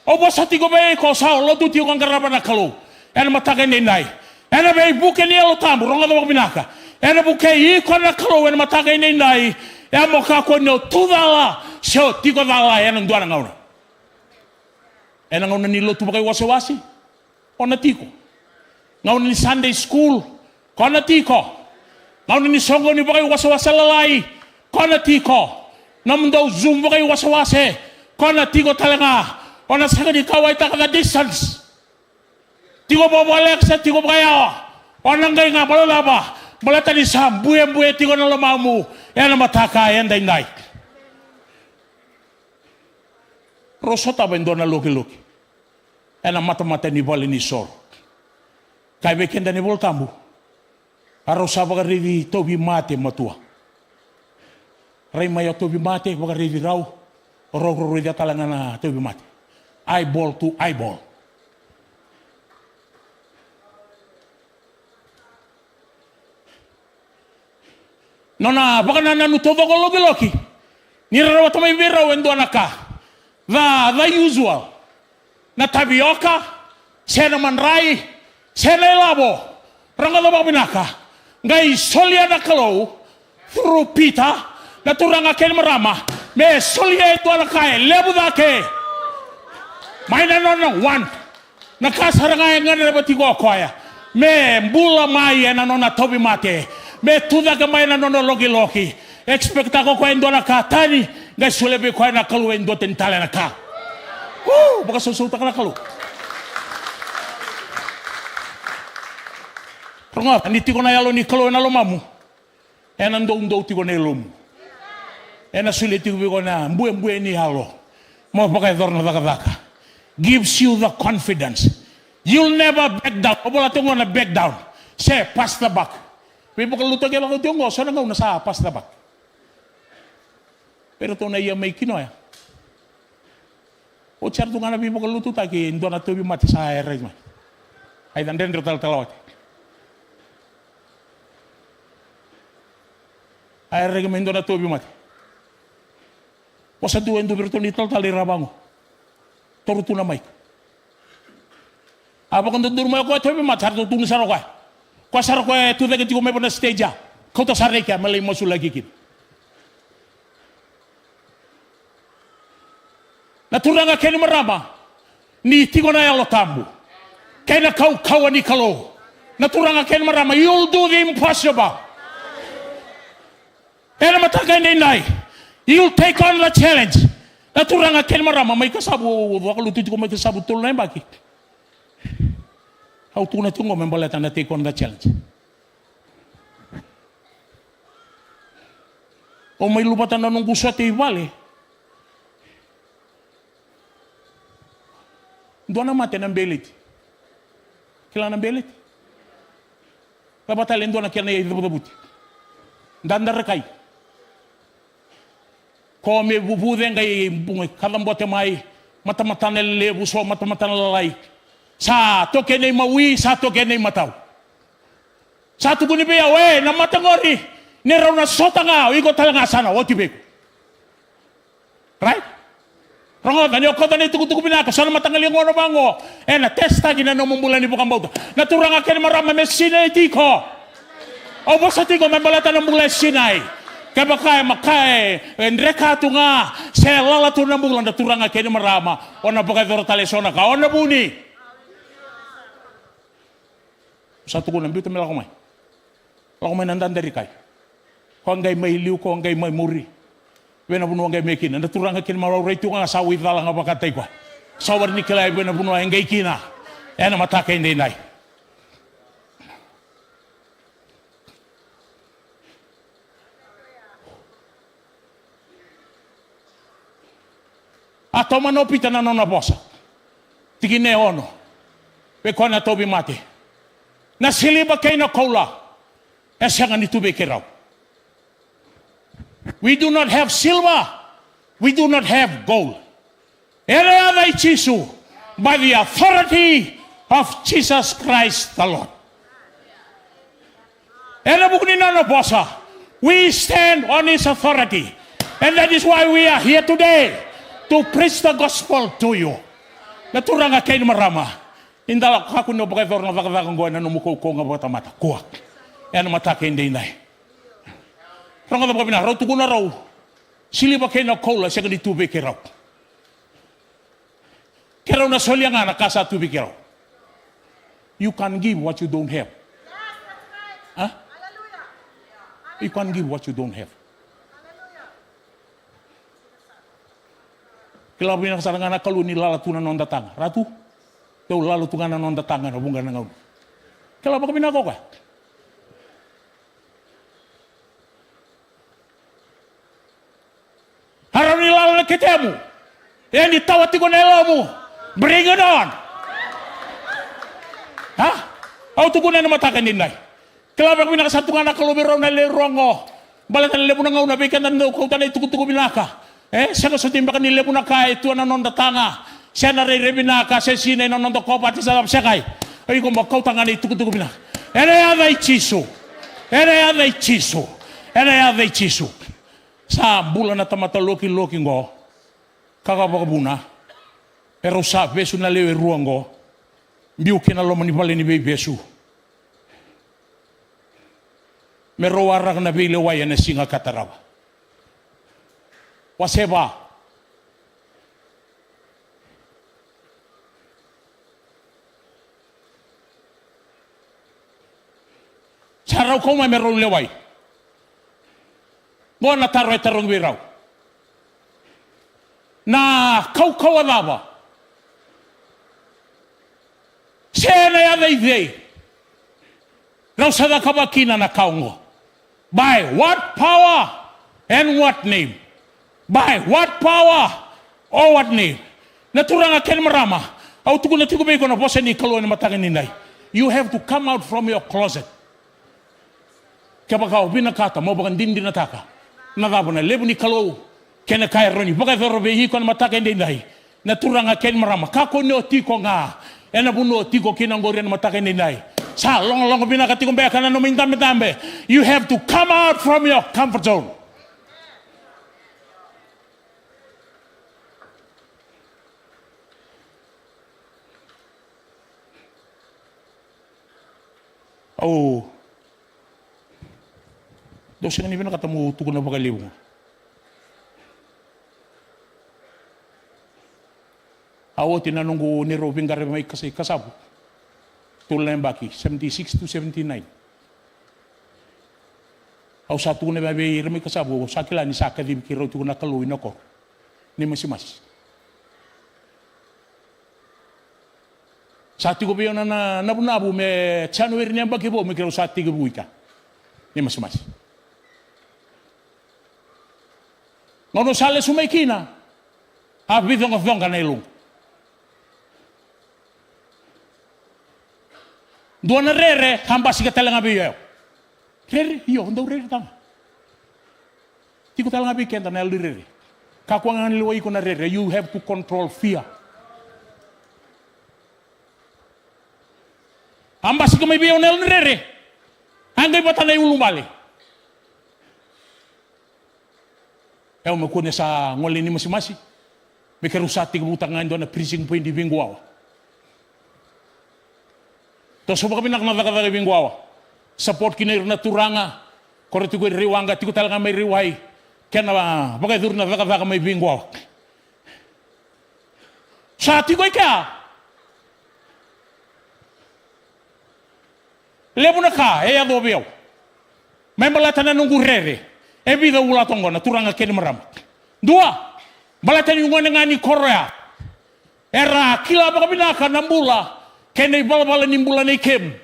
O vosa tiko be iko sa Lotu tiko ngaraba na Kalou. Ena mataka nai. Ena be buke ni yalo tambu ronga do vinaka. Ena buke iko na Kalou ena mataka nai. E mo kako no tudala. Se tiko dala ena nduana ngauna. Ena ngauna ni Lotu baka wasi. Ona tiko. Ngauna ni Sunday school. Kona tiko. Ngauna ni songo ni baka wasa lalai. Kona tiko. Namdo zoom baka wasa. Kona tiko talaga. Ona saka di kawai taka distance. Tiko babalek sa tiko baka yawa. Ona ngay nga balalaba. Balata ni Sam. Buye tiko na lamamu. Ena mataka enda inday. Rosota bendo na loki. Ena mata ni bali ni sor. Kai bekenda ni voltambu. Arosa baka rivi tobi mate matua. Rai maya tobi mate baka rivi rau. Roro rida talanga na tobi mate. Eyeball to eyeball. Nona baka nanu todo ko loki. Nirawa tamay vira wendo anaka. The usual. Na tapioca, sena manrai, sena elabo, ranga baka vinaka. Ngai solia na Kalou, through pita, na turanga ken marama, me solia ito na kaya, levu dake. May nanon one, nakasaranga nga na tiko koya, me bula may nanon na tobi mate, me tuda ka may nanon na loki. Expecta ko kwa endo na katani, ngai sulebe kwa na Kalou endo tentale na ka. Baka susuta ka na Kalou. Pronga, ni tiko na yalo ni Kalou na lomamu. Ena ndo tiko na lomu. Ena suli tiko biko na mbue ni yalo. Mo baka dorna vaka. Gives you the confidence. You'll never back down. Obola tungo na back down. Say, pass the back. Pipo kaluto kaya baka tungo, so na nga sa pass the back. Pero to na iya may kinoya. O certo nga na pipo kaluto taki, ndo na tubi mati sa airrigman. Ay dan dentro tal-talawat. Airrigman ndo na tubi mati. O sa duwen do berto ni tal-tali rabango. Toruto na may. Apa kung durmo ko tubi mati, harto tungo sa roka. Kwa sa roka, tubi ka tiko may pa na stage ya. Kauta sa reka, malay mo sulagikin. Naturanga kaya marama, ni tiko na yalo tambu. Kaya na kawa ni Kalou. Naturanga kaya marama, you'll do the impossible. Kaya na mataka nai, you'll take on the challenge. Naturanga kaya marama, may kasabo, wakaluto ko may kasabo tulo na yung baki. Au tu na tungo membaleta na take on the challenge. O may lupatan na nung gusto at ibali. Doon na mati ng belit. Kailangan ng belit. Kabatalin doon na kaya na iibabut. Dandar kay. Ko me bubuden kay kalambote may matamatan na levu so matamatan na lalay. Sa toke na mawi, sa toke na mataw. Sa tuko ni Bea, we, na matangori. Neraw na sota nga, iko talaga sana, o tibig. Right? Rongo, ganyo ko tani tuko binaka, sana matangal yung ono bango. Na testa gina no mumula ni bukang bauta. Naturang akin marama me sinay tiko. O vosa tiko me balata ng mula sinay. Kaya makay, rekato nga, sa lalato ng mula, naturang akin marama. O na bakay talesona ka, o nomuni. Satu ko nang bito mila kumay. Ako may nandan dari kay. Ko angay may liw ko angay may muri. Wena buno angay may kina. Naturang akin mararay tu nga sawi dala nga bakatay ko. Sawar ni kilay wena buno angay kina. Na mataka hindi nay. Ato manopita na nona bosa. Tigine ono. Pe ko na tobi mati. Nasiliba kayo na kaula. Siya nga nitubay kiraw. We do not have silver. We do not have gold. Ere Jesus by the authority of Jesus Christ the Lord. Ere bukni na bosa. We stand on His authority. And that is why we are here today to preach the gospel to you. Naturang nga kayo marama. Indala kako no bagay na vakavakang goy na numuko ko nga bata mata kuak. Mataka hindi inay. Rong nga bagay na raw tuko na raw. Sili ba kayo na kola siya ganit tubig kiraw. Kiraw na solia nga nakasa tubig kiraw. You can give what you don't have. Huh? You can give what you don't have. Kailangan na kasara nga na Kalou ni lalatunan ng datang. Ratu? Tau lalu tunganan non datangan hubungan dengan kau. Kalau apa kena kau kah? Harap ni lalu nak ketemu. Yang ditawat tiko nelamu. Bring it on. Hah? Au tu guna nama takan dinai. Kalau apa kena satu anak kalau berau na le rongo. Balatan levu na ngau na bekan dan kau tanai tuku binaka. Saya kesetimbakan ni levu na kai tu anak non datanga. Siya na rin vinaka, siya sinay na nandang ko pati sa siya kay. Ay kung magkaw tangan na itukutuko binaka. Ere aday chiso. Ere aday chiso. Ere aday chiso. Sa bula na tamataloki-loki ngo, kakabakabuna, pero sa beso na lewe ruang ngo, biukin na loman ni pala ni beso. Mero warak na bilewayan na singa katarawa. Waseba, Saraw ko may merong leway. Ngo na tarong biraw. Na kau alaba. Siya na yan ay day. Raw sa nakabakina na kaungo. By what power and what name? By what power or what name? Naturang akin marama. Au tuko na tiko ko na bosa ni Kalou na matakin ninay. You have to come out from your closet. Kapag vinaka mo bagan din nataka. Nagabo na levu ni Kalou. Kena kaya roni. Baga verobehi ko na mataka hindi nahi. Naturang akin marama. Kako no tiko nga. Buno tiko kinanggori na mataka hindi nahi. Sa long vinaka tiko mbaya ka na numindambe. You have to come out from your comfort zone. Oh. Doon siya nga nila nakatamu tukon na bagaliw. Awo tinanong ko ni Robin Garre may kasi kasabo. Tulad na yung baki, 76 to 79. Aw sa tukon na may kasabo, sa kila ni sa akadim kiro tukon na Kalou ako. Ni masimas. Sa tiko be na nabu me January ni bagi bo me kero sa tiko buika. Ni mas. Ngono sale sumaikina. Abidong of donga nelung. Dona rere hamba sika talenga biyo. Rere yo ndo rere tama. Tiko talenga bi kenda na rere. Kakwangan liwa iko na rere, you have to control fear. Hamba sika may biyo na rere. Hanggang bata na ulumali. Ewan mo kunya sa ngolin ni masi-masi. May karusati kabutangan doon na preaching point di Bingwawa. Tapos kami naknavakavaka di Bingwawa. Support kinir na turanga. Kore tiko riwanga, tiko talaga may riway. Kaya na bagay dur na vakavaka may Bingwawa. Sa tiko kaya. Levu na ka, adobiyaw. May malata na nung gurere. Ebida ula tongo na turanga keni maram. Dua. Balatan yung nga ni Korea. Era kila baka vinaka ng bula. Kaya balabala ni bula ni Kem.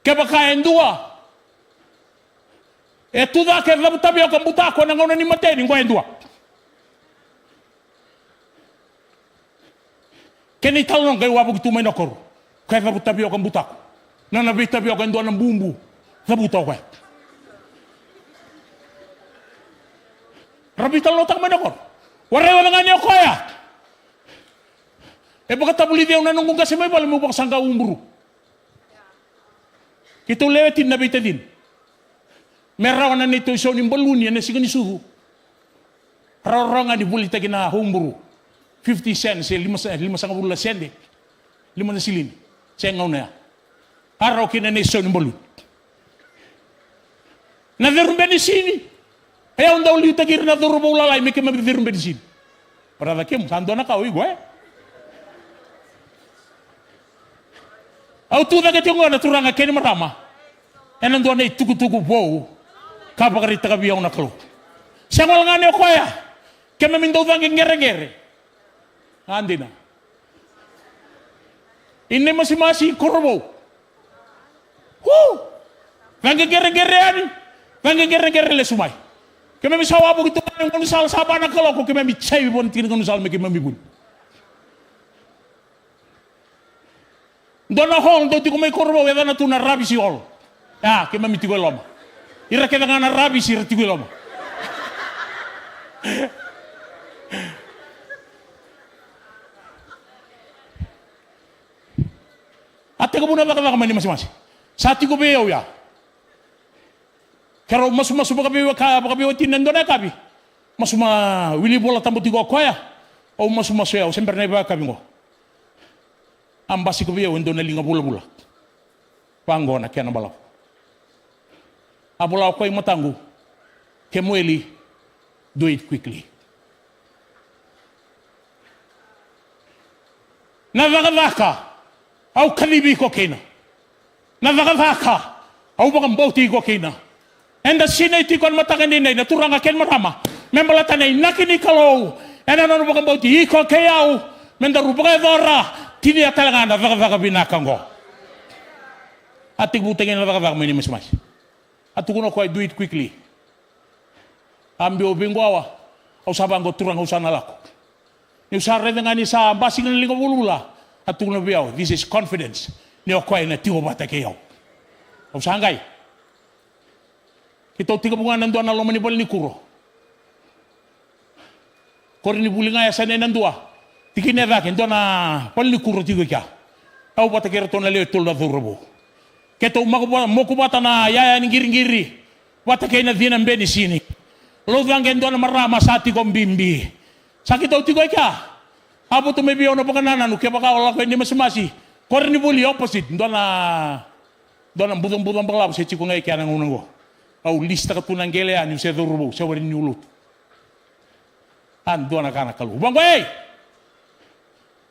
Kaya baka dua. Tuda kaya labutabi ako ang butako ng una ni Mateni. Kaya dua. Kaya italong kayo wabog tumay na koro. Kaya labutabi ako ang butako. Nanabitabi ako ang doon ng bumbu. Labutaw kaya. Rabital notak manakor. Warewa na nga niya kaya. Baka tabuli diyaw na nung kasi may bala mo baka sangka umburu. Kito lewetin na bita din. Merawan na nito isaw ng balunya na siga ni suhu. Rarang nga di bulita kina umburu. 50 cents, 5 sangka bula sende. 5 na silin. Siya ngaw na ya. Araw kina na isaw ng balun. Nadarumbe ni sini. Kaya ang daw liyo tagir na turubaw lalay, may kamabitirong bensin. Para nakim, sando na ka, uy, gwe. Au tu na kati nga naturang keni marama. E nandoon na itugu-tugu wow. Kapakarita kabiyaw na Kalou. Siya nga nga niyo kaya. Kaya mamindaw vanging gere-gere. Andi na. Ini masi-masi kurubaw. Woo! Vanging gere-gere ani. Vanging gere-gere le sumay. Kaya may sawa po ito ng kunusal sa haba ng Kalou ko kaya may chay po ng kunusal may kimamibun. Doon na hall, doon di ko may kurbo, wala na ito na rabi si hall. Ah, kaya may tigo loma. Ira kaya nga na rabi si tigo loma. At teka muna baka mani mas-mas. Sa tigo bayaw ya. Karo masu baka biwa tinan doon na kabi. Masu wili bola tambo tigo koya. O masu ya, o semper na iba kabi ngo. Ambasi ko biya doon na linga bula-bula. Pango na kaya na balaw. Abulaw ko yung matango. Kemueli, do it quickly. Navakavaka, au kalibi ko kina. Navakavaka, au bakang bauti ko kina. And the sinay tiko ang mataka ninay, naturang akin marama. Membalata na inakini Kalou. And ano bakang bauti, iko kayaw. Mendarubakay vara. Tiniya talaga na vakavaka vinaka ngo. At tigbutingin na vakavaka may mas-mas. At tukuno ko ay do it quickly. Ambyo bingwawa. Au sabang ko turang usan alako. Yung sarre na nga ni sa basing ng linggo ulula. At tukuno biyaw, this is confidence. Niyo ko ay natiwa bata kayaw. Au sangay. Ito tiga bunga nandoan na lomanibal ni kuro. Kore ni buli nga yasan na nandua. Tikinevak, ito na palikuro tigo kya. Au bata kira to na leo tul na thurubo. Keto mokubata na yaya ni giring-giri. Bata kaya na dinang beni sini. Lodang kendo na marama sa tikong bimbi. Sakit au tigo kya. Abo to may biyaw na pagkananan. Kaya baka wala ko hindi masimasi. Kore ni buli opposite. Doon na budong-budong baklaw. Sa chiko nga kaya nang unang ko. Au lista ka tunang gelean. Yung sa thurubo. Sa warin ni ulot. Ando na ka na Kalou. Bang wey!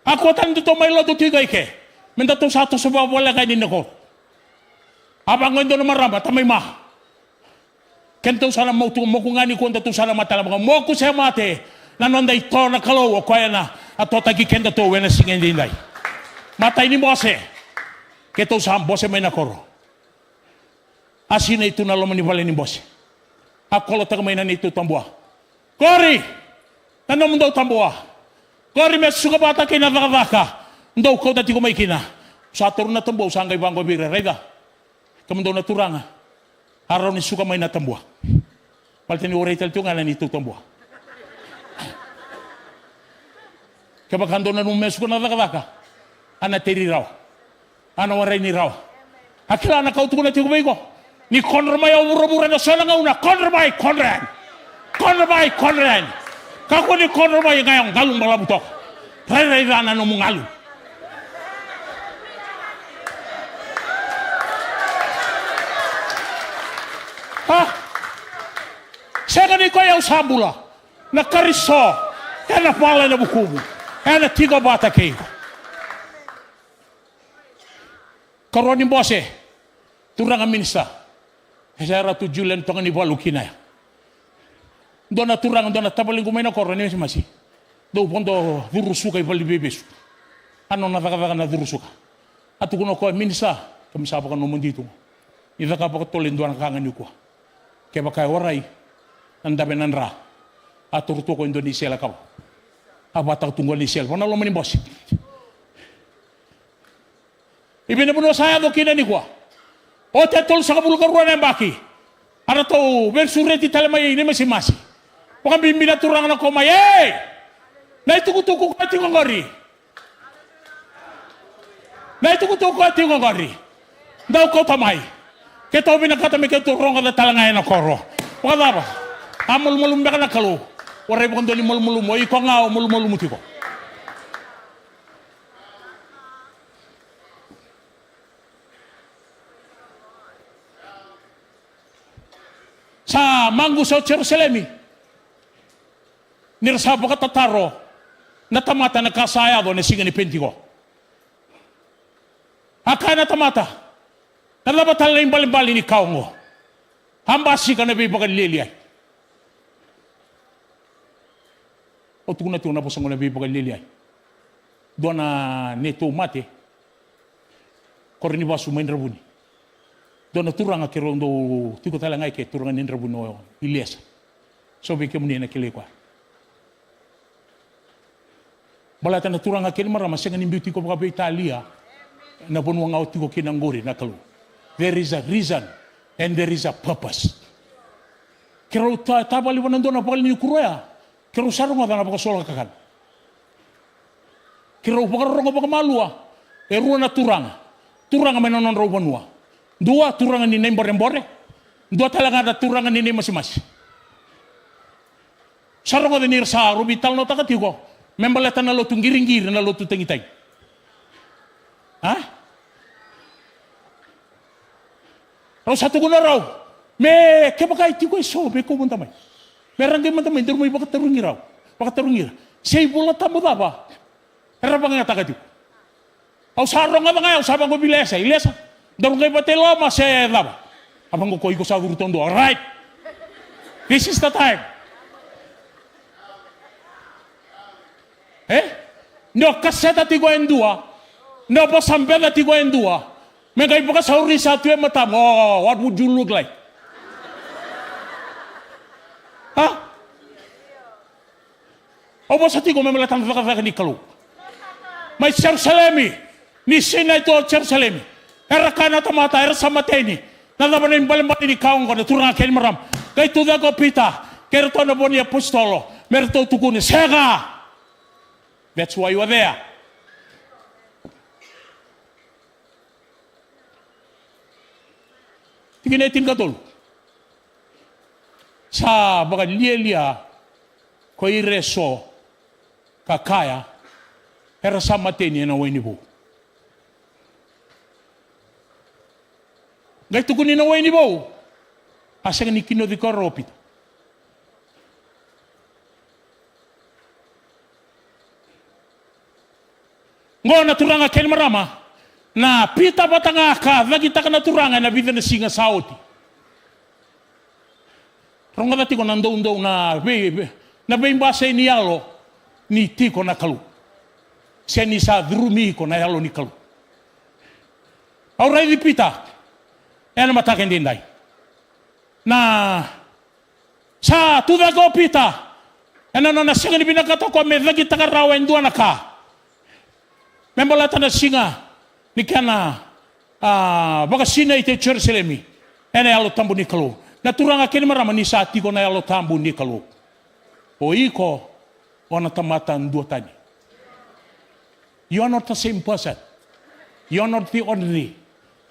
Ako tan dito may Lotu tigay ke. Menda to sa wala kay din ako. Abang ngendo na marama tamay ma. Kento sana mo kung ngani ko to sana matala mo ko sa mate. nanonda ito na Kalou o kaya na ato tagi kenda to wena singen dindai. Mata ini bose. Keto sam bose may nakoro. Asina itu na lomani vale ni bose. Ako lo taga may na itu tambua. Kori! Tanom daw tambua. Kori me suka bata kina vakavaka. Ndaw ko dati ko may kina. Sa turun na tambua usangay bangko bira. Rega. Kamundo na turanga. Araw ni suka may natambua. Paltini oriental tu ngalan itu tambua. Kabakando na numes ko na vakavaka. Ana teri raw. Ana waray ni raw. Akila na kau tu na tiko may ko. Ni konrmay ura-ura na sana nga una. Konrmay, konren. Konrmay, konren. Kako ni konrmay ngayong galong malabutok. Rere-rana no mong galong. Ha? Seka ni ko yaw sambula. Na kariso. Yana pala na bukumu. Yana tiko vakacegu. Karuan ni bose. Turang minista. Saya ratu Julian tongan ni balu kinaya. Dona turang dona tabaling kumay na koron ni masih. Do pondo durusuka ibali bebes. Ano na vakavaka na durusuka. Atu kuno ko minsa kami sapa kan nomon dito. Ida ka pa tolin duan kangan nikua. Kaya bakay waray anda benanra. Atur to ko Indonesia la kaw. Abata tunggal ni sel. Pona lo mani boss. Ibinabuno saya do kina nikua. O tetol sa kabulukaruan ng baki. Ano to, versureti talamay ini masih. Bukan bimbina turang na komay. Na itukutuko ko at yung ngari. Na itukutuko at yung ngari. Daw ko tamay. Kito binakatami kito turong ka na talangay na koro. Bukan ba? Amul-mulum ka na Kalou. Waray bukan doon yung mulum mo. Ikaw nga o mulum tiko. Sa manggu sa Jerusalem, nirasabo ka tataro, na Tamada nagkasayado na singa ni Pentiko. Aka na Tamada, nalabatal na yung balimbali ni Kaungo. Hambasi ka na bibagan liliyay. O tukuna na po sa mga bibagan liliyay. Doon na neto mate, koriniba sumayin rabuni. Doon naturang akiron do tiko talangay ke turangan ni rabuno Ilyas. So bi kemuni na kilekwa. Balata naturang akil marama sa nganim beauty ko pa Italia na bunwang out tiko kinangguri na Kalou. There is a reason and there is a purpose. Kero tabali wanan doon na pakal ni kuroya. Kero sarong nga na pakasola kakan. Kero pakarong nga pakamalua. Eru na turang. Turang nga may nanon raw banwa. Dua turangan ni nembore-embore. Dua talaga ada turangan ni masing-masing. Sarong ada nir sa rubital no takatiko. Membalatan na Lotu giring-giring na Lotu tengitay. Ha? Raw satu guna raw. Me kebakay tiko iso be ko muntamay. Meron din man tamay durmoy bakatarungi raw. Bakatarungi. Say bulat tamo ba? Era bang nga takatiko. Aw sarong nga nga usabang ko bilesa, ilesa. Darum kay patelo masih lama. Abang ko iko sa urutan do. Right. This is the time. No kaseta tigo endua. No pasambela tigo endua. Megay buka sa uri sa tuwe matam. Oh, what would you look like? Ha? O ba sa tigo may malatang vakavaka ni Kalou. May Jerusalem. Ni sina ito Jerusalem. Era kana Tamada, era samateni. Nalaman na yung balimbali ni Kaung ko na turang akin maram. Kay tuda ko pita. Kaya ito na po ni Apostolo. Meron ito tukuni. Sega! That's why you are there. Tingin natin katol. Sa baga liya ko ireso kakaya. Era samateni na way ni po. Gaya tukunin na way ni Bo. Asa ni kinodi ko ropit. Ngo naturanga ken marama na pita batanga ka lagi ta naturanga na vida na singa saoti. Ronga dati ko nando na Na bem basa ni alo ni tiko na Kalou. Se ni sa drumi ko na alo ni Kalou. Aurai di pita. Ena mataka ndindai. Na sa tuda ko pita. Ena na singa ni vinaka to ko me lagi takarawa endua na ka. Membola tana singa ni kana baka sina ite Jerusalemi. Ena alo tambu ni Kalou. Na turanga kene marama ni sa tiko na alo tambu ni Kalou. O iko ona tamata ndua tani. You are not the same person. You are not the ordinary.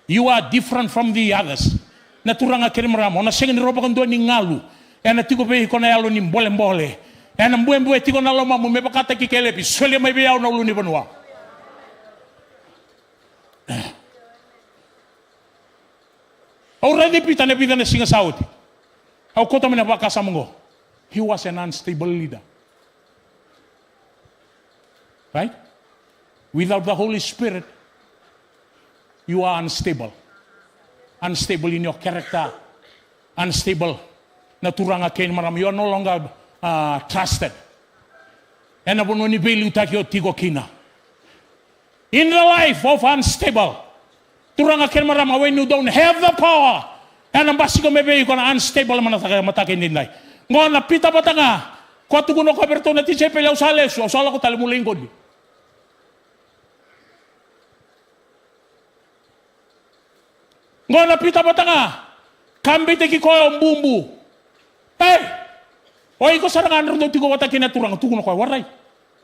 You are different from the others. Na turanga kene marama ona senga ni roba kandua ni ngalu. Ena tiko pe iko na alo ni mbole. Ena mbue tiko na lo mamu me bakata ki kelepi. Solia mai be au na ulu ni banua. Already pita na singa sauti. Au kota mena bakasa mongo. He was an unstable leader. Right? Without the Holy Spirit, you are unstable. Unstable in your character. Unstable. Naturanga kain maram. You are no longer trusted. And abunoni beli utakio tiko kina. In the life of unstable, turanga kain maram when you don't have the power. And ang basiko mebe you gonna unstable mataka nindai. Ngona pita batanga. Kwa tuguno ko aperto na tisay pele usales. Usala ko talimulingkod. Ngona pita batanga. Kambi te kikoy bumbu. Hey! Oy ko sarangan ro tiko wata kinaturang tuguno ko waray.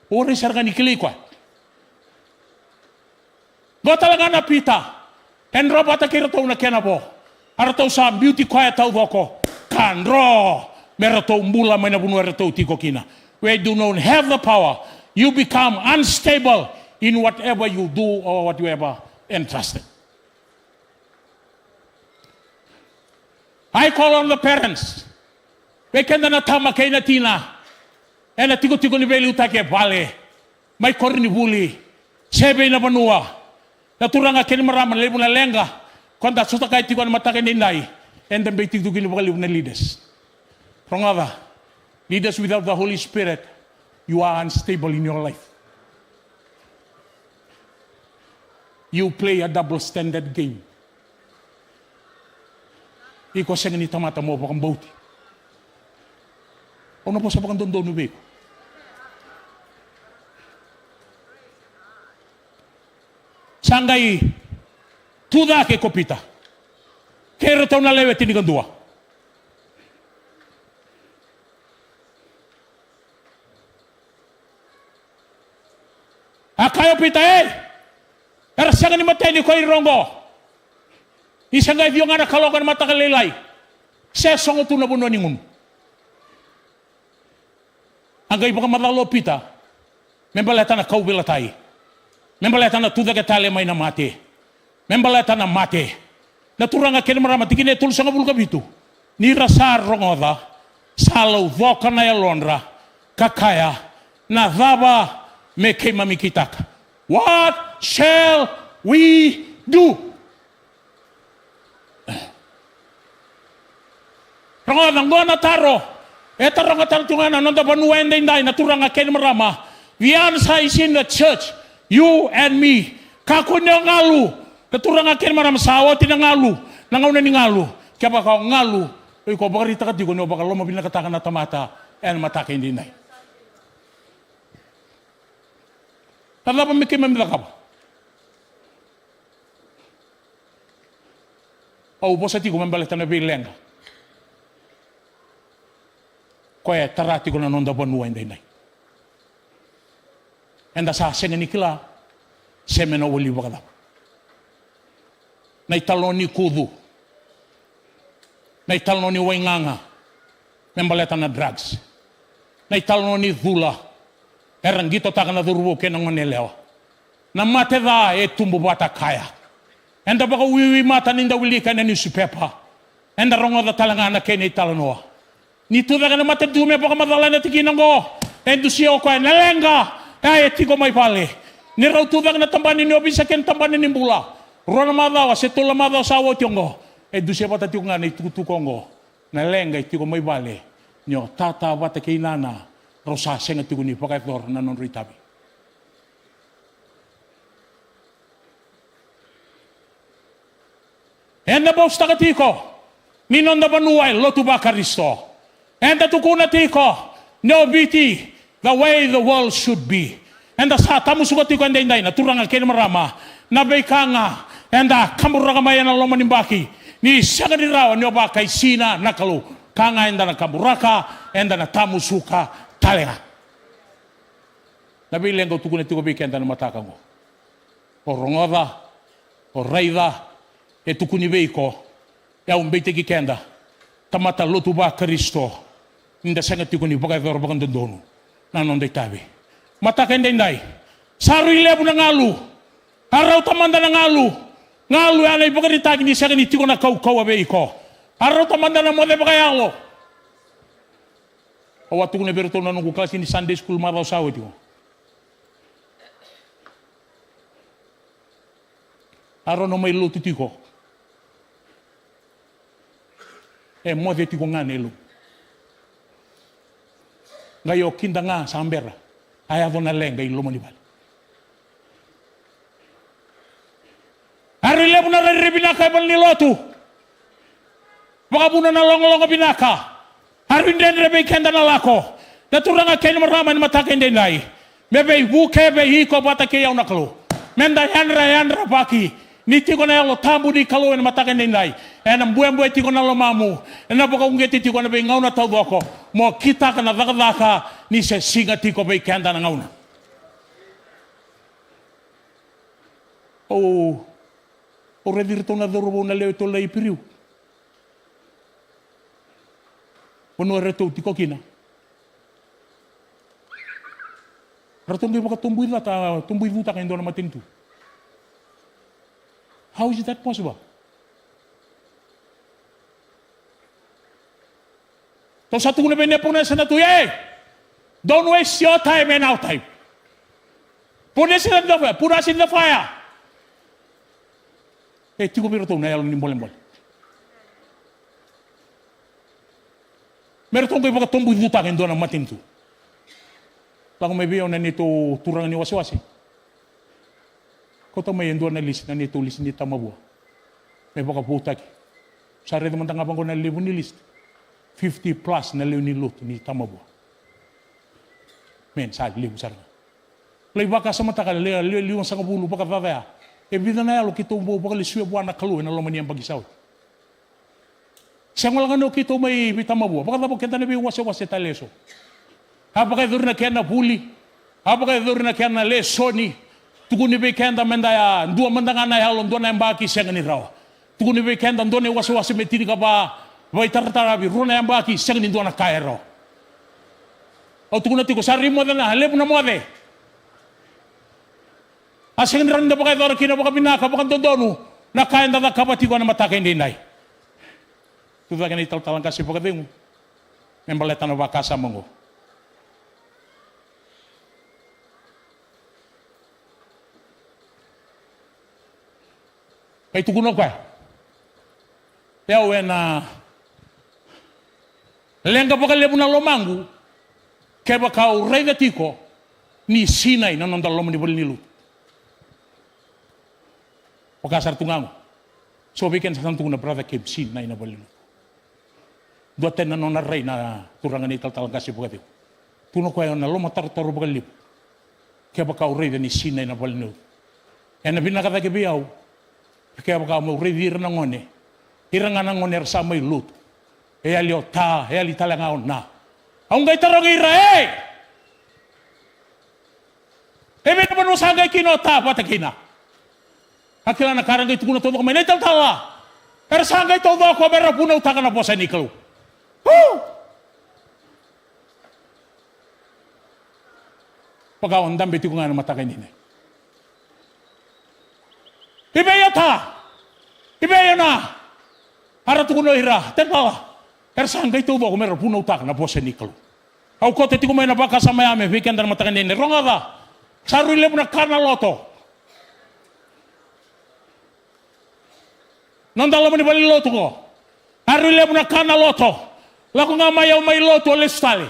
Ore sarangan ikili ko. Gota lang na pita. En robata kirato na kenabo. Arato sa beauty quiet taudoko. Kanro. Merato bula may nabuno arato tiko kina. Where you do not have the power, you become unstable in whatever you do or whatever entrusted. I call on the parents. Bekenda na tama kay na tina. Na tiko-tiko ni beli utake vale. May korni buli. Sebe na banua. Naturanga kini maraman lebu na lenga. Konda suta kay tiko na matake nindai. And then beitik tu gili bakaliw na leaders. Rongava. Leaders without the Holy Spirit, you are unstable in your life. You play a double standard game. Iko sa ni tamata mo bakang bauti. Ono po sa bakang dondo nubeko. Sangai tuda ke kopita. Kero tau na lewe tinigan dua. Akayo pita Era siya ni mateni ko irongo. Isang ay yung anak kalokan matakalilay. Siya songo tu na buno ningun. Ang gay baka matalo pita. Membaleta na kaubilatay. Membaleta na tuda ketale may na mati. Membaleta na mati. Naturang akin maramati kinetul sa ngabul kabitu. Ni rasar rongoda. Salaw voka na yalonra. Kakaya. Na dhaba me neimami kitak. What shall we do? Rongoda ngona taro. Eta rongoda tungana nonda banuende indai naturang akin marama. The answer is in the church. You and me. Kakunya ngalu. Naturang akin marama sawa tinangalu. Nangauna ni ngalu. Kaya baka ngalu. Iko bakarita ka di ko no baka loma binakatakan na tamata. And mataka hindi indai. Tala pa may kimamila ka ba? O bosa ti ko mambalita na bilenga. Kaya tarati ko na nonda banua inday nay. Enda sa senga nikila semena wali wakala. Nay talon ni kudu. Nay talon ni wainganga. Mambalita na drugs. Nay talon ni vula. Erang gito taka na durwo kenang manelewa. Na mate da tumbu bata kaya. Enda baka wiwi mata ninda wilika na newspaper. Enda rongo da talanga na kene talanoa. Ni tu da kana mate dume baka madala na tikinango. Endu siyo ko na lenga. Ay tiko may pale. Ni raw tu da kana tambani ni obisa ken tambani ni bula. Rona madawa setula madawa sawo tiongo. Endu siya pata tionga ni tutukongo. Na lenga tiko may pale. Nyo tata bata kinana. rosa senga tiko ni vakaitor na non ritabi. Enda bos taka tiko, ninon da banuai lotu bakaristo. Enda tukuna tiko, no biti, the way the world should be. Enda sa tamu suka tiko enda indai na turanga kene marama, na beikanga, enda kamuraga maya na loma nimbaki, ni sagadi rawa ni oba sina na Kalou, kanga enda na kamuraka, enda na tamu suka talenga. Na bilengo tukuna tiko biki enda na mataka mo. O rongoda, o raida, e tukuni veiko, e un beite ki kenda, tamata lotu ba Kristo, inda senga tukuni vakaitor vakandondonu, na non dei tabi. Mataka indai, saru levu na ngalu, arau tamanda na ngalu yana ipakaritaki ni senga ni tiko na kau veiko, arau tamanda na mode vakayalo. O watu kuna beruto na nungu klasi ni Sunday school marau sawe tiko. Arau no mai lotu tiko. E mode tiko ngane lu. Ngayo kinda nga sambera. Aya vona lenga ilomo ni bali. Ari lebu na vinaka bal ni Lotu. Makabuna na longo vinaka. Ari ndendre be kenda na lako. Naturanga kene marama ni mataka ndendai. Mebe buke be hiko bata ke yauna Kalou. Menda yanra baki. Ni tiko na yalo tambu ni Kalou ni mataka ndendai. Ena mbuembu tiko na lomamu. Ena boka ungeti tiko na be ngauna taudoko. Mo kita kana vakavaka ni se singa tiko be kenda na ngauna. O redirto na dorobo na leo to lai piriu. Ono reto tiko kina. Ratong di baka tumbui vuta ka indona matintu. How is that possible? To satu kuna bene puna sana tu don't waste your time and our time. Put us in the fire. Put us in the fire. Tiko biro to na yalo ni mbole. Meron tong baka tumbuy vuta ka indona matintu. Lang may biyo na nito turang ni wasi-wasi. Kota may indona list na nito list ni Tamada. May baka vuta ki. Sari naman tangapang ko na levu ni list. 50 plus na levu ni Lotu ni Tamada. Men, sali levu sarang. Lay baka sa mataka, liwang sa kabulo baka vavaya. E vida na yalo kito mo baka liswe buwan na Kalou na lomani ang bagisaw. Siya nga lang ano kito may Tamada. Baka tapos kenta na wasi-wasi taleso. Apakah itu kena buli, apakah itu kena lesoni, tukuni bekenda mendaya, dua mendangan ayah lon dona embaki siang ni raw, tukuni bekenda dona was metiri kapa, vai tartarabi, runa embaki siang ni dona kaya raw. O tukuna tiko sari mo na halep na mo de. Asing ni randa pakai dora kina pakai vinaka pakai dondonu, nakaya nda kapati ko na mataka hindi nai. Tuda kena ital-talang kasi pakai dengu, membaletan wakasa mongo. Kay tugunog pa. Yawe na lenga baka lebu na lomangu kaya baka uray na tiko ni sinay na nandal loman ni Lotu. Pagkasar tungango. So bikin sa tungo na brother keb sinay na Lotu. Duaten na nonaray na turangan ital talang kasi bukati. Tuno ko na lomatar-taro baka libu. Kaya baka uray na ni sinay na Lotu. Yan na binakata kibiyaw. Kaya baka mo redir na ngone, irangan na ngone sa may Lotu. E alio ta, e ali talangaon na. Ang gay tarong ira, Ebe naman mo sa gay kinota, patakina. Akila na karang gay tukuna todo, may naital-tala. Pero sa gay todo ako, meron punaw taka na po sa Kalou. Pagkaon, dambiti ko nga na matakay nini. Ibeya na. Ara tukuno ira. Terpala. Ersangay tubo ko meron puno utak na bosa ni Kalou. Au ko teti ko may nabaka sa Miami weekend na matakan ni Rongada. Sarili mo na kana Loto. Nandala mo ni bali Loto ko. Sarili mo na kana Loto. Lako nga mayaw may Loto alistali.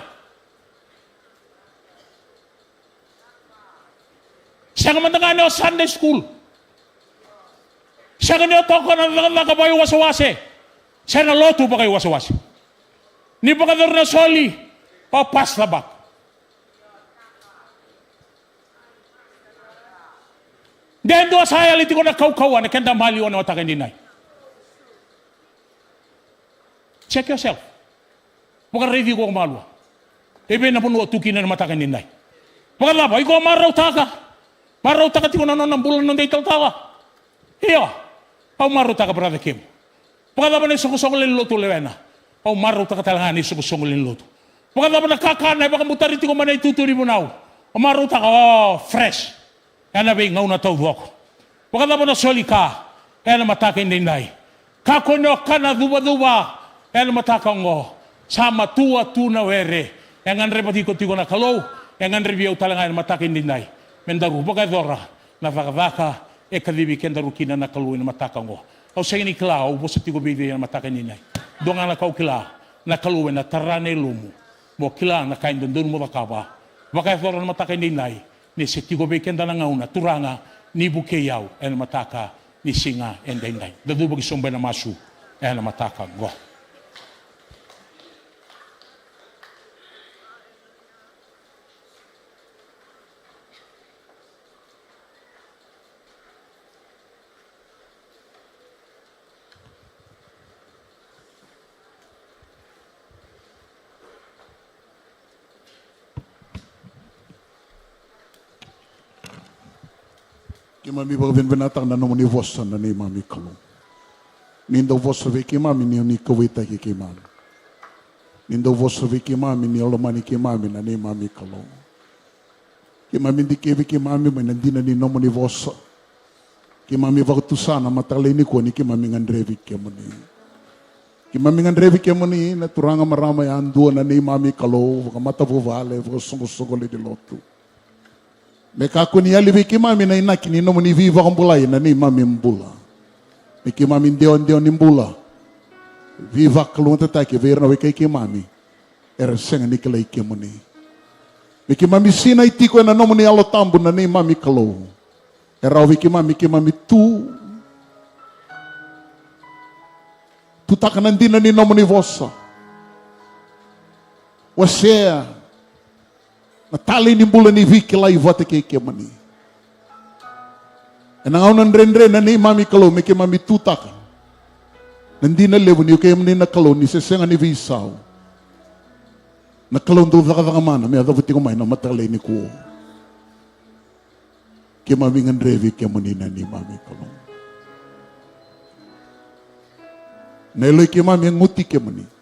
Siya ka matangani o Sunday school. Siya ka niyo toko na nakabayo wasawase. Siya na Lotu ba kayo wasawase? Ni ba kadar na soli? O paslabak. Then doa saya liti ko na kaukawan na kenda mali o na mataka ninay. Check yourself. Bukan review ko kumalwa. Ebe na puno tukin na mataka ninay. Bukan laba, ikaw maraw taka. Maraw taka tiko na ng bulan ng daytal tawa. Iyo. Pau maraw taka brother Kim. Bukan laba na sukusongolin Lotu lewena. Pau maraw taka talaga ni sukusongolin Lotu. Bukan laba na kakanay, baka mutari tiko manay tuturi mo na. O maraw taka, fresh. Kaya na ngaw na taudua ko. Bukan laba na soli ka. Kaya na mataka ninay. Kakonyo ka na duba-duba. Kaya na mataka ngo. Sama tua tuna were. Yang andre patiko-tiko na Kalou. Yang andre biyaw talaga na mataka ninay. Mendaru baga dora. Na vakavaka. Kadibi kendaru kina na Kalou na mataka ngo. Au sa ini kila. Au bosa tiko bibi na mataka ninay. Donga na kau kila. Na Kalou na tarane lumu. Mo kila na kain dondon mo vakava. Baga dora na mataka ninay. Ni se tiko bibi kenda na ngauna. Turanga. Ni buke yaw. Na mataka. Ni singa. Endai. Dadu bagi sombe na masu. Na mataka ngo. Neimami baga vinaka na nomuni vosa na neimami Kalou. Nindo vosa ve kemami ni nikua ki kemani. Nindo vosa ve kemami ni olomani kemami na neimami Kalou. Kemami di kevi kemami mai nandina ni nomuni vosa. Kemami vakutusana matale nikua ni kemami ngandrevi kemuni. Kemami ngandrevi kemuni na turanga marama ya andua na neimami Kalou. Vakamata vuvale vakasongosongole di Lotu. Meka aku ni alivi kimami na inaki ni nomuni viva kumbulai na neimami mbula. Mikimami ndeon ni mbula. Viva Kalou tataki vera na weka kimami. Era senga nikala kemuni. Mikimami sina tiko na nomuni alotambu na neimami Kalou. Era wikimami kimami tu. Tu takanandina ni nomuni vosa. Wasea. Natali ni mbula ni viki lai vata ke kemuni. E na ngaunan ren na neimami Kalou me kemami tutaka. Nandina levu ni kemuni na Kalou ni sesenga ni visau. Na Kalou ndo vaka mana me adavati ko mai na matale ni ko. Kemami ngandrevi kemuni na neimami Kalou. Nelo kemami nguti kemuni.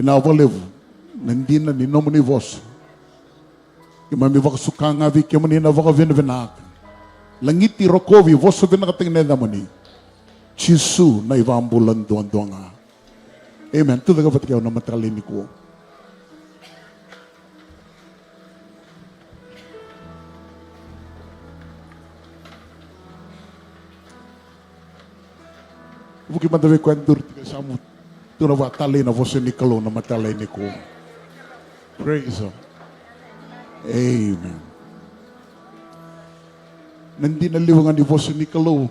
Pinawa levu, nandina ni nomuni vosa. Kemami vakasukanga vi kemuni na vinaka. Langiti rokovi vosa vinaka tingin na mani. Chisu na ivambulan duang-duanga. Amen. Tuloy ka patikaw na matalini ko. Buki madawi kwentur tika samut. Tuna vatali na vosa ni Kalou na matalay ni ko. Praise Him. Amen. Nandi na liwangan ni vosa ni Kalou.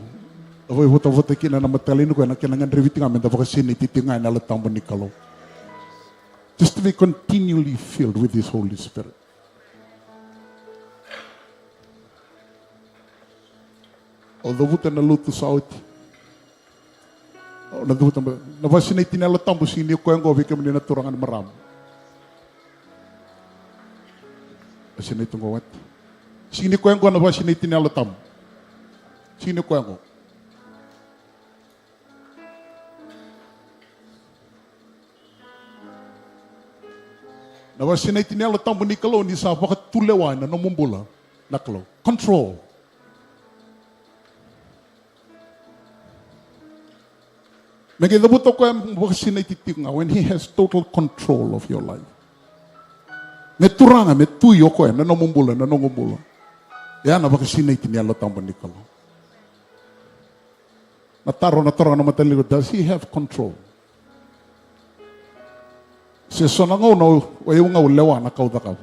Avoy vota kina na matalay ni ko. Na kinangan reviti nga. Menda vakasini titingan na latamba ni Kalou. Just to be continually filled with His Holy Spirit. Although vuta na Lotu sa out. Nabasi na itinalatam po sini ko yung gobi kami na turangan maram. Kasi na itong gawat. Sini ko yung go nabasi na itinalatam. Sini ko yung go. Nabasi na itinalatam po ni Kalou ni sa pakatulewan na numumbula na Kalou. Control. Nagitabuto ko yung vaccinated nga when He has total control of your life. May turanga, may tuyo ko nanumumbula. Yan, na-vaccinated niya latang ni Kalou. Nataro na mataligo. Does He have control? Se sona ngau no o eu ngau lewa na kaudaka.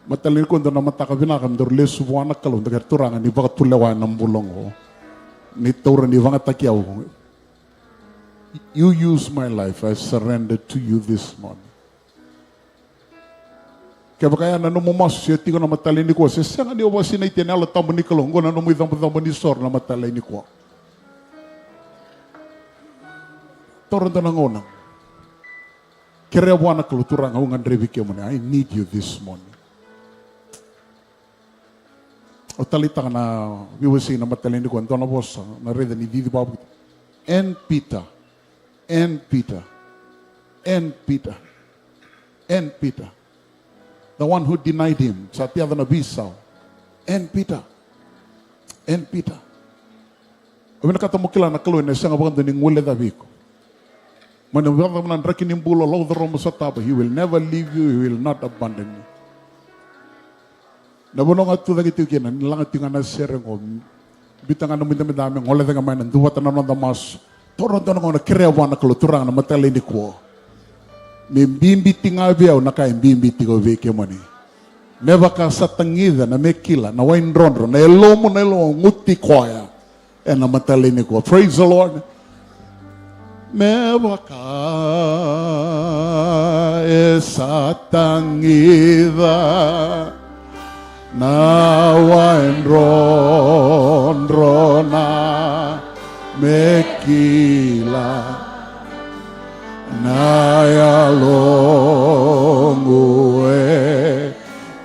Matalin ko ndo na mataka vinaka mdor lesu wana Kalou ndagar turanga ni baka tulewa na mbulongo. Ni taura ni vanga takiao. You use my life. I surrender to you this morning. Kaya kaya na no masu siya tiko na matalin ni ko. Se sanga ni oba sinay tinala tambo ni Kalou. Ngona no mo idambo ni sor na matalin ni ko. Toron to nangona. Kere wana Kalou turanga ungan revi kemuni. I need you this morning. O talita na viwasi na matalin ni ko. Antona vosa na reda ni didi babu. And Peter. And Peter. And Peter. And Peter. The one who denied him. Sa tiada na bisaw. And Peter. And Peter. O minakata mo kila na Kalou na siya nga bakang doon ngule dabi ko. Manawag naman ang rakin yung bulo, lo the romo sa taba. He will never leave you. He will not abandon you. Nabunong at tulad ito kina, nilangat yung anasere ko. Bitang ano midami-dami, ngole nga may nanduwatan na nang masu. Toron to na kirewa na Kalou turang na matalin ni ko. May bimbiti nga biyaw na kaya bimbiti ko veke mo ni. Never ka sa tangida na may kila, na wain ronro, na elomo nguti koya. E na matalin ni ko. Praise the Lord. Never ka sa tangida na wain ronro na mekila na yalongue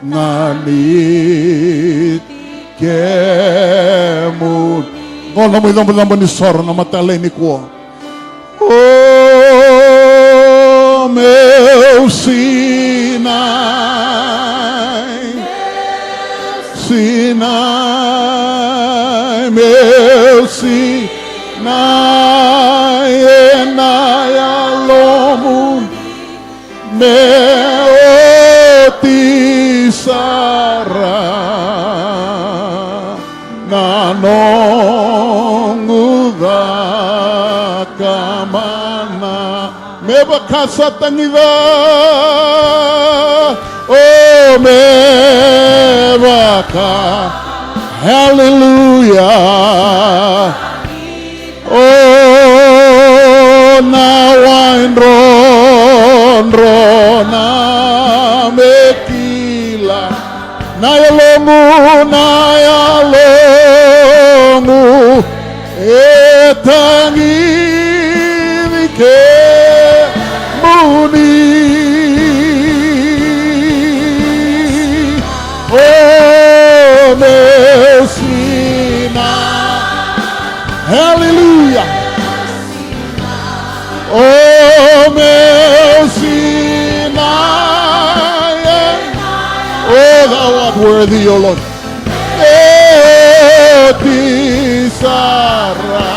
nganit kemuni. Ngono mo idambo ni sor na matalay ni ko. Oh, meu Sinai, Sinai, meu Sinai, enayalomu, meu tisara, nanonguda kamana, meba kasatangida, oh meba ka. Hallelujah. Oh, now I rona mekila. Nayalongu, etangi kemuni. Oh, Messina. Hallelujah. Oh, Messina. Oh, thou art worthy, O Lord. Tisara.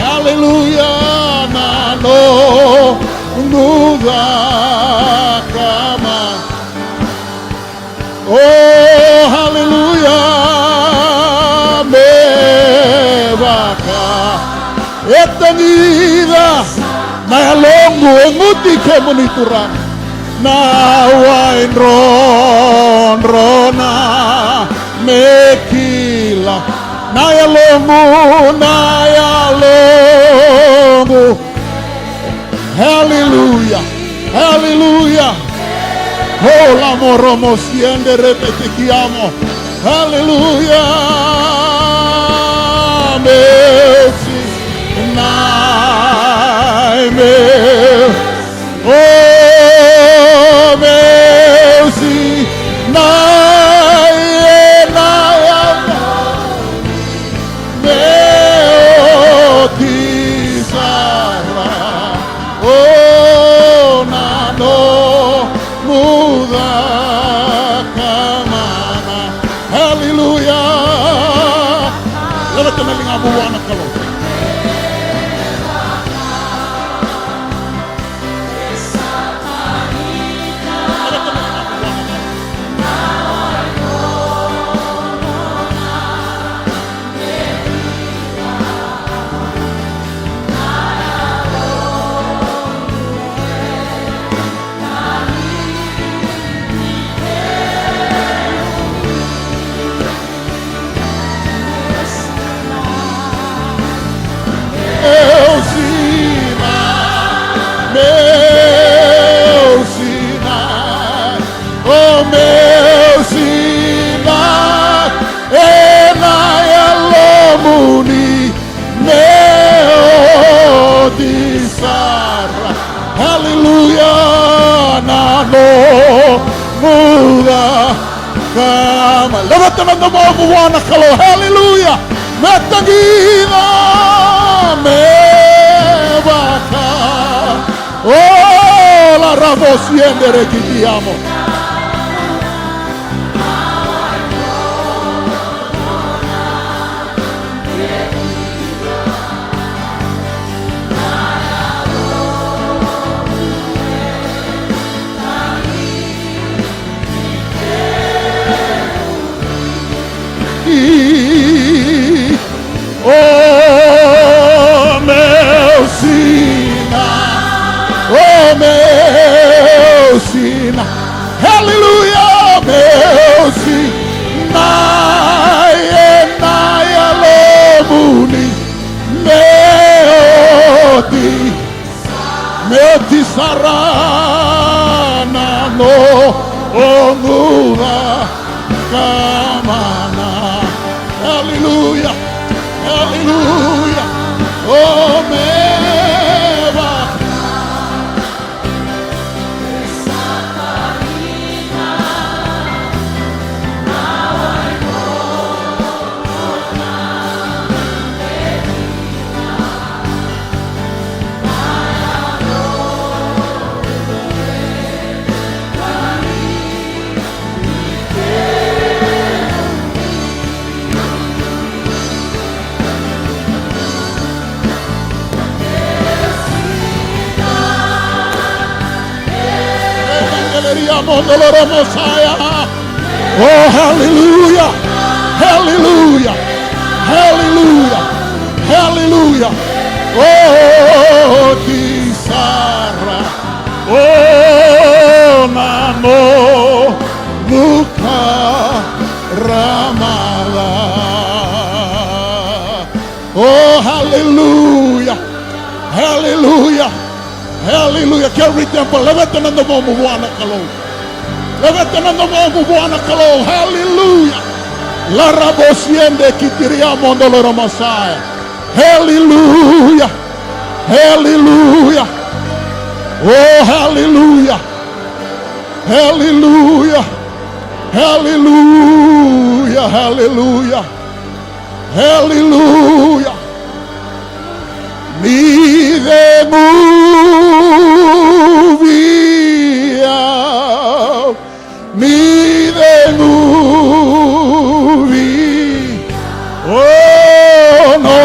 Hallelujah. Nano nuga kama. Oh, hallelujah. Mevaka. Etanida. Nayalongu enguti kemuni turang. Nawain rona mekila. Nayalongu. Hallelujah. Hallelujah. Oh, l'amore siende repetiamo. Hallelujah. Messi. Naime. Oh, Messi. Hallelujah. Let us come and Kalou. kisara. Hallelujah. Nano muda kama. Levanta na mão Bwana Kalou. Hallelujah. Metagina mevaka. Oh, la rabosiendere che ti amo. Oh, meu sina, oh, meu sina, hallelujah, meu sina, naya nomuni, meu ti sarana no onura kamana. Hallelujah, hallelujah, oh meva. Oh, hallelujah, hallelujah, hallelujah, hallelujah. Oh, kisara, oh, nano, muka, ramala. Oh, hallelujah, hallelujah, hallelujah. Carry temple, levanta na mão Bwana Kalou. Levanta na mão Bwana Kalou. Hallelujah. La rabosiende kitiriamo ndoloro masaya. Hallelujah. Hallelujah. Oh, hallelujah. Hallelujah. Hallelujah. Hallelujah. Hallelujah. Me the movie, me the movie. Oh no.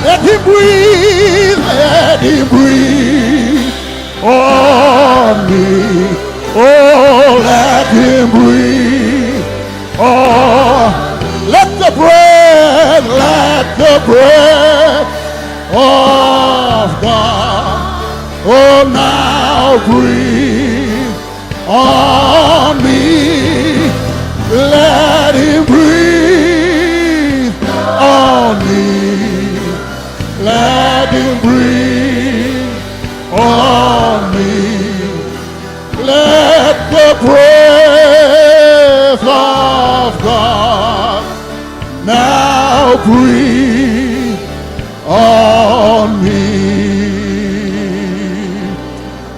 Let him breathe on me. Oh, let him breathe. Oh, let the breath of God. Oh, now breathe on me. Let him breathe on me. Let him breathe on me. Let the breath of God now breathe on me.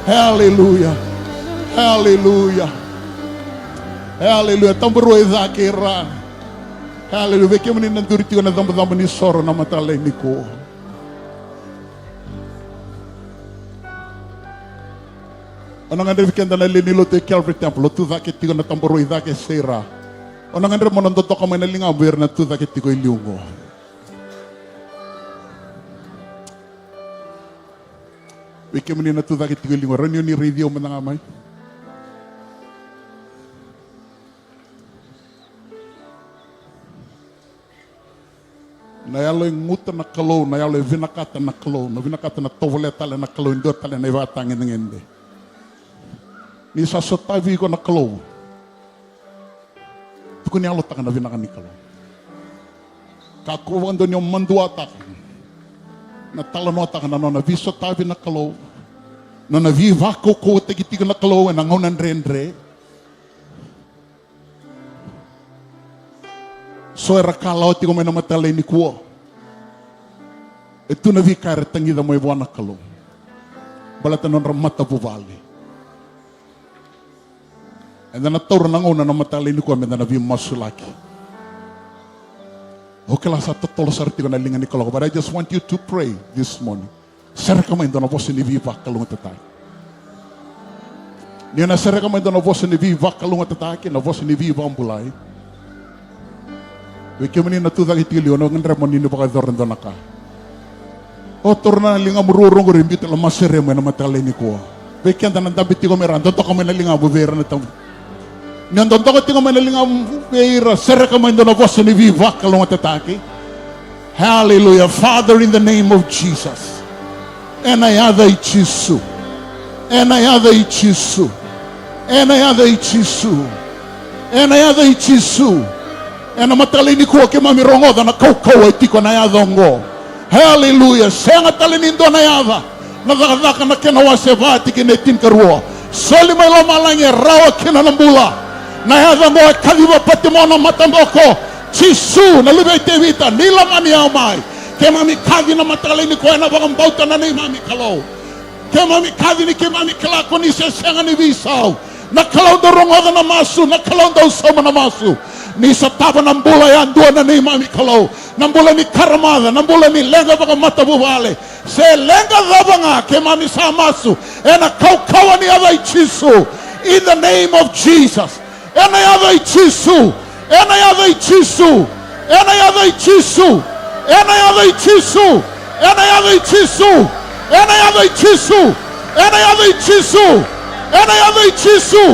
Hallelujah. Hallelujah. Hallelujah. Tamburo zakira. Hallelujah. Kemuni nanturiti ko na damba ni soro na matala nikua. Onang andre vikenda na Lotu Calvary Temple, Lotu Vakaviti na tamburo idake sera. Onang andre monondoto kamo na linga buer na tu Vakaviti ko iliungo. Wiki muni na tu Vakaviti ko iliungo. Ranyo ni radio manangamay. yalo nguta na Kalou, na yalo vinakata na Kalou, na vinakata na tovole tale na Kalou, ndo tale na iwatangin ngende. Ni sa sotavi ko na Kalou. Tuko ni alo taka na vinaka ni Kalou. Kakuwan doon yung mandua taka. Na talano taka na no na vi sotavi na Kalou. No na vi vakacegu tegitigo na Kalou na ngonan rendre. So era kalau tigo may namatala nikua. Ito na vi kare tangida mo iwana Kalou. Balata non ramata buvali. And then ataura nangona namatala nikua men na vi masu laki. Okay la sa totolo sartigo na linga ni Kalou. But I just want you to pray this morning. Serka mo na vosa ni vi Kalou tatai. Niya na serka mo na vosa ni vi Kalou tatai na vosa ni vi ambulai. Kemuni na tu dagi tilio no ngendre mo nino baka doran donaka. O torna linga mururong ko rimbit la masere mo na matale ni ko. Bekian tanan dabiti ko meran to ko na linga buvera na tam. Nyan to ko tingo na linga beira sere ka mo na vosa ni viva kalong tataki. Hallelujah, Father, in the name of Jesus. Enayada ichisu. Enayada ichisu. Enayada ichisu. Enayada ichisu. Ena matali ni kuwa kema mirongo na kaukawa tiko na yadongo. Hallelujah. Senga tali nindo na yada. Nadakadaka na kena wasevati kinetin karua. Soli may lomalangi rawa kena nambula. Na yada mo kaliwa pati mo na matamboko. Chisu na libay tevita. Nila mani amay. Kema mi kadi na matali ni kuwa na bakang bauta na neimami Kalou. Kema mi kadi ni kema mi kalako ni senga ni visaw. Na Kalou da rongoda na masu. Na Kalou da usama na masu. Ni sa tava ng bula yan, doon na neimami Kalou. Ng bula ni karamada, ng bula ni lenga baka matabuvale. Se lenga daba nga, kemami sa masu. Ena kaukawa ni aday chisu. In the name of Jesus. Ena aday chisu. Ena aday chisu. Ena aday chisu. Ena aday chisu. Ena aday chisu. Ena aday chisu. Ena aday chisu. Ena aday chisu.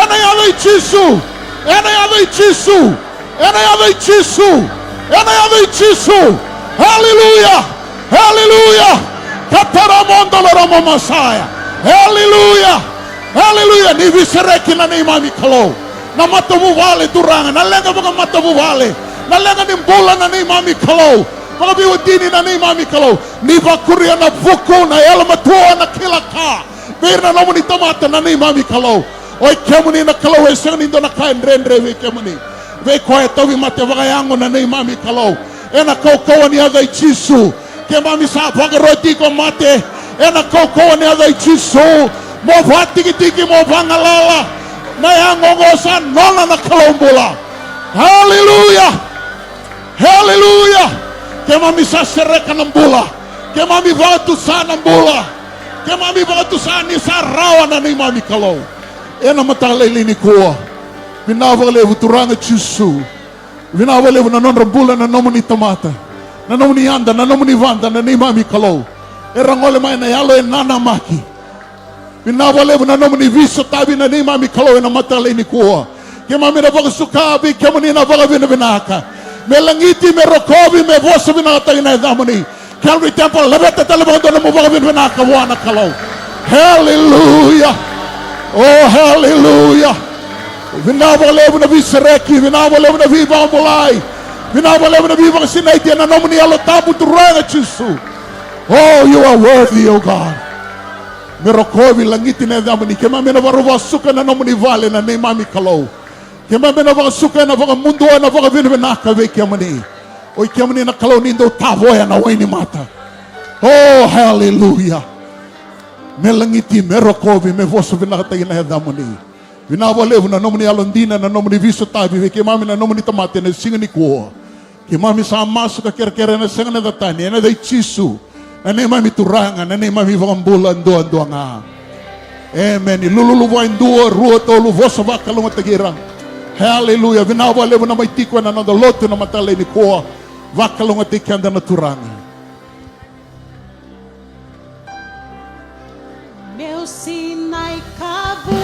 Ena aday chisu. Enayada ichisu. Enayada ichisu. Enayada ichisu. Hallelujah. Hallelujah. Kataramondo loromo Masaya. Hallelujah. Hallelujah. Ni visereki na neimami Kalou. Na matavuvale durangan. Nalenga mga matavuvale. Nalenga ni bola na neimami Kalou. Mga biwadini na neimami Kalou. Ni vakuria na vuko na elamatua na kilaka. Birna nomuni Tamada na neimami Kalou. Oi kemuni na Kalou e senga nindo na kain rendre ve kemuni. Ve koe tovi mate vagayango na neimami Kalou. Ena kaukawa ni adai chisu. Kemami sa vagaroti ko mate. Ena kaukawa ni adai chisu. Mo vatiki mo vangalala. Na yango ngosa nona na Kalou bula. Hallelujah. Hallelujah. Kemami sa sereka ng bula. Kemami vatusa ng bula. Kemami vatusa ni sa rawa na neimami Kalou. Ena matalele nikua. Vinavalevu turanga chisu. Vinavalevu na nonra bula na nomuni Tamada. Na nomuni anda, na nomuni vanda, na neimami Kalou. Erangole mai na yalo e nanamaki. Vinavalevu na nomuni viso tabi na neimami Kalou na matalele nikua. Kemami na vakasukabi, kemuni na vakavina vinaka. Melangiti, merokobi, me vosa vinaka ina edamuni. Calvary Temple, labeta talabando na mo vakavina vinaka wana Kalou. Hallelujah. Oh, hallelujah. Vinavalevu na visereki, vinavalevu na viva ambulai. Vinavalevu na viva sinaiti na nomuni alotabu turanga chisu. Oh, you are worthy, oh God. Merokovi langiti na damani. Kemami na varuvasuka na nomuni vale na neimami Kalou. Kemami na varasuka na vakamundua na vakavinvinaka ve kemuni. Oi kemuni na Kalou nindo tavoya na waini mata. Oh, hallelujah. Melangiti, merokovi, me vosa vinakatay na hedamoni. Vinavalevu na nomuni alondina, na nomuni viso tabi, kemami na nomuni Tamada na singa nikua. Kemami sa masu ka kere na singa na datani, na day chisu, na neimami turanga, na neimami vakambula, ando nga. Amen. Ilululuwa indua, rua tolu, vosa vakalong atagirang. Hallelujah. Vinavalevu na may tiko na nanda Lotu na matale nikua, vakalong atikanda na turanga. Meu sinai cabo